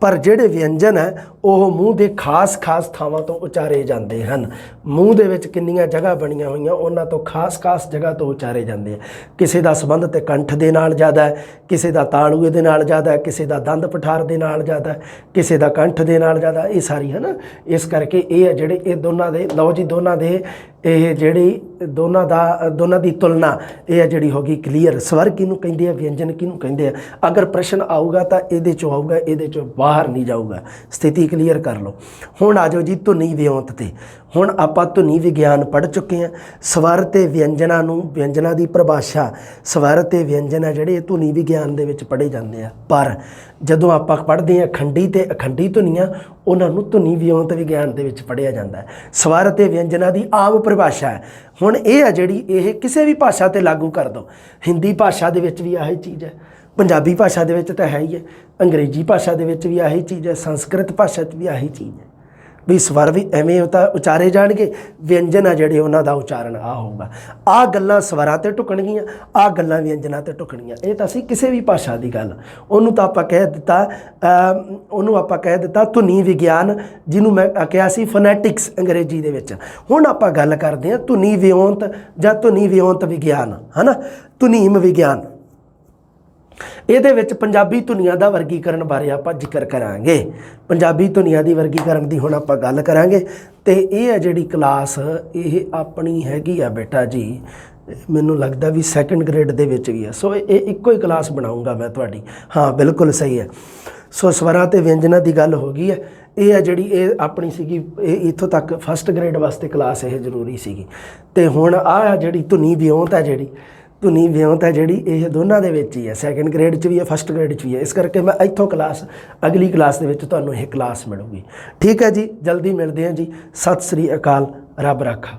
पर ਜਿਹੜੇ व्यंजन है ਉਹ ਮੂੰਹ ਦੇ ਖਾਸ ਥਾਵਾਂ ਤੋਂ ਉਚਾਰੇ ਜਾਂਦੇ ਹਨ। ਮੂੰਹ ਦੇ ਵਿੱਚ ਕਿੰਨੀਆਂ ਜਗ੍ਹਾ ਬਣੀਆਂ ਹੋਈਆਂ ਉਹਨਾਂ ਤੋਂ ਖਾਸ ਜਗ੍ਹਾ ਤੋਂ ਉਚਾਰੇ ਜਾਂਦੇ ਆ। ਕਿਸੇ ਦਾ ਸੰਬੰਧ ਤੇ ਕੰਠ ਦੇ ਨਾਲ ਜ਼ਿਆਦਾ ਹੈ, ਕਿਸੇ ਦਾ ਤਾਲੂਏ ਦੇ ਨਾਲ ਜ਼ਿਆਦਾ ਹੈ, ਕਿਸੇ ਦਾ ਦੰਦ ਪਠਾਰ ਦੇ ਨਾਲ ਜ਼ਿਆਦਾ ਹੈ, ਕਿਸੇ ਦਾ ਕੰਠ ਦੇ ਨਾਲ ਜ਼ਿਆਦਾ, ਇਹ ਸਾਰੀ ਹੈ ਨਾ। ਇਸ ਕਰਕੇ ਇਹ ਹੈ ਜਿਹੜੇ ਇਹ ਦੋਨਾਂ ਦੇ, ਲਓ ਜੀ, ਦੋਨਾਂ ਦੇ ਇਹ ਜਿਹੜੀ ਦੋਨਾਂ ਦੀ ਤੁਲਨਾ ਇਹ ਹੈ ਜਿਹੜੀ ਹੋ ਗਈ ਕਲੀਅਰ। ਸਵਰ ਕਿਹਨੂੰ ਕਹਿੰਦੇ ਆ, ਵਿਅੰਜਨ ਕਿਹਨੂੰ ਕਹਿੰਦੇ ਆ। ਅਗਰ ਪ੍ਰਸ਼ਨ ਆਊਗਾ ਤਾਂ ਇਹਦੇ 'ਚੋਂ ਆਊਗਾ, ਇਹਦੇ 'ਚੋਂ ਬਾਹਰ ਨਹੀਂ ਜਾਊਗਾ। ਸਥਿਤੀ ਕਲੀਅਰ ਕਰ ਲਓ। ਹੁਣ ਆ ਜਾਓ ਜੀ ਧੁਨੀ ਵਿਉਂਤ 'ਤੇ। ਹੁਣ ਆਪਾਂ ਧੁਨੀ ਵਿਗਿਆਨ ਪੜ੍ਹ ਚੁੱਕੇ ਹਾਂ। ਸਵਰ ਅਤੇ ਵਿਅੰਜਨਾਂ ਨੂੰ, ਵਿਅੰਜਨਾਂ ਦੀ ਪਰਿਭਾਸ਼ਾ, ਸਵਰ ਅਤੇ ਵਿਅੰਜਨ ਆ ਜਿਹੜੇ ਧੁਨੀ ਵਿਗਿਆਨ ਦੇ ਵਿੱਚ ਪੜ੍ਹੇ ਜਾਂਦੇ ਆ। ਪਰ ਜਦੋਂ ਆਪਾਂ ਪੜ੍ਹਦੇ ਹਾਂ ਖੰਡੀ ਅਤੇ ਅਖੰਡੀ ਧੁਨੀਆਂ, ਉਹਨਾਂ ਨੂੰ ਧੁਨੀ ਵਿਉਂਤ ਵਿਗਿਆਨ ਦੇ ਵਿੱਚ ਪੜ੍ਹਿਆ ਜਾਂਦਾ ਹੈ। ਸਵਰ ਅਤੇ ਵਿਅੰਜਨਾਂ ਦੀ ਆਮ ਪਰਿਭਾਸ਼ਾ ਹੈ। ਹੁਣ ਇਹ ਆ ਜਿਹੜੀ, ਇਹ ਕਿਸੇ ਵੀ ਭਾਸ਼ਾ 'ਤੇ ਲਾਗੂ ਕਰ ਦਿਓ। ਹਿੰਦੀ ਭਾਸ਼ਾ ਦੇ ਵਿੱਚ ਵੀ ਆਹੀ ਚੀਜ਼ ਹੈ, ਪੰਜਾਬੀ ਭਾਸ਼ਾ ਦੇ ਵਿੱਚ ਤਾਂ ਹੈ ਹੀ ਹੈ, ਅੰਗਰੇਜ਼ੀ ਭਾਸ਼ਾ ਦੇ ਵਿੱਚ ਵੀ ਆਹੀ ਚੀਜ਼ ਹੈ, ਸੰਸਕ੍ਰਿਤ ਭਾਸ਼ਾ 'ਚ ਵੀ ਆਹੀ ਚੀਜ਼ ਹੈ ਵੀ ਸਵਰ ਵੀ ਐਵੇਂ ਤਾਂ ਉਚਾਰੇ ਜਾਣਗੇ, ਵਿਅੰਜਨ ਆ ਜਿਹੜੇ ਉਹਨਾਂ ਦਾ ਉਚਾਰਨ ਆ ਹੋਊਗਾ। ਆਹ ਗੱਲਾਂ ਸਵਰਾਂ 'ਤੇ ਢੁਕਣਗੀਆਂ, ਆਹ ਗੱਲਾਂ ਵਿਅੰਜਨਾਂ 'ਤੇ ਢੁਕਣਗੀਆਂ। ਇਹ ਤਾਂ ਅਸੀਂ ਕਿਸੇ ਵੀ ਭਾਸ਼ਾ ਦੀ ਗੱਲ, ਉਹਨੂੰ ਤਾਂ ਆਪਾਂ ਕਹਿ ਦਿੱਤਾ ਧੁਨੀ ਵਿਗਿਆਨ, ਜਿਹਨੂੰ ਮੈਂ ਕਿਹਾ ਸੀ ਫੋਨੈਟਿਕਸ ਅੰਗਰੇਜ਼ੀ ਦੇ ਵਿੱਚ। ਹੁਣ ਆਪਾਂ ਗੱਲ ਕਰਦੇ ਹਾਂ ਧੁਨੀ ਵਿਉਂਤ ਜਾਂ ਧੁਨੀ ਵਿਉਂਤ ਵਿਗਿਆਨ, ਹੈ ਨਾ, ਧੁਨੀਮ ਵਿਗਿਆਨ। ਇਹਦੇ ਵਿੱਚ ਪੰਜਾਬੀ ਧੁਨੀਆਂ ਦਾ ਵਰਗੀਕਰਨ ਬਾਰੇ ਆਪਾਂ ਜ਼ਿਕਰ ਕਰਾਂਗੇ। ਪੰਜਾਬੀ ਧੁਨੀਆਂ ਦੀ ਵਰਗੀਕਰਨ ਦੀ ਹੁਣ ਆਪਾਂ ਗੱਲ ਕਰਾਂਗੇ। ਅਤੇ ਇਹ ਹੈ ਜਿਹੜੀ ਕਲਾਸ, ਇਹ ਆਪਣੀ ਹੈਗੀ ਆ ਬੇਟਾ ਜੀ, ਮੈਨੂੰ ਲੱਗਦਾ ਵੀ 2nd ਗ੍ਰੇਡ ਦੇ ਵਿੱਚ ਵੀ ਆ। ਸੋ ਇਹ ਇੱਕੋ ਹੀ ਕਲਾਸ ਬਣਾਊਂਗਾ ਮੈਂ ਤੁਹਾਡੀ। ਹਾਂ ਬਿਲਕੁਲ ਸਹੀ ਹੈ। ਸੋ ਸਵਰਾਂ ਅਤੇ ਵਿਅੰਜਨਾਂ ਦੀ ਗੱਲ ਹੋ ਗਈ ਹੈ। ਇਹ ਹੈ ਜਿਹੜੀ, ਇਹ ਆਪਣੀ ਸੀਗੀ, ਇਹ ਇੱਥੋਂ ਤੱਕ 1st ਗ੍ਰੇਡ ਵਾਸਤੇ ਕਲਾਸ ਇਹ ਜ਼ਰੂਰੀ ਸੀਗੀ। ਅਤੇ ਹੁਣ ਆਹ ਜਿਹੜੀ ਧੁਨੀ ਵਿਉਂਤ ਹੈ, ਜਿਹੜੀ ਧੁਨੀ ਵਿਉਂਤ ਹੈ ਜਿਹੜੀ, ਇਹ ਦੋਨਾਂ ਦੇ ਵਿੱਚ ਹੀ ਹੈ। 2nd ਗ੍ਰੇਡ 'ਚ ਵੀ ਹੈ, 1st ਗ੍ਰੇਡ 'ਚ ਵੀ ਹੈ। ਇਸ ਕਰਕੇ ਮੈਂ ਇੱਥੋਂ ਕਲਾਸ, ਅਗਲੀ ਕਲਾਸ ਦੇ ਵਿੱਚ ਤੁਹਾਨੂੰ ਇਹ ਕਲਾਸ ਮਿਲੂਗੀ। ਠੀਕ ਹੈ ਜੀ, ਜਲਦੀ ਮਿਲਦੇ ਹਾਂ ਜੀ। ਸਤਿ ਸ੍ਰੀ ਅਕਾਲ, ਰੱਬ ਰਾਖਾ।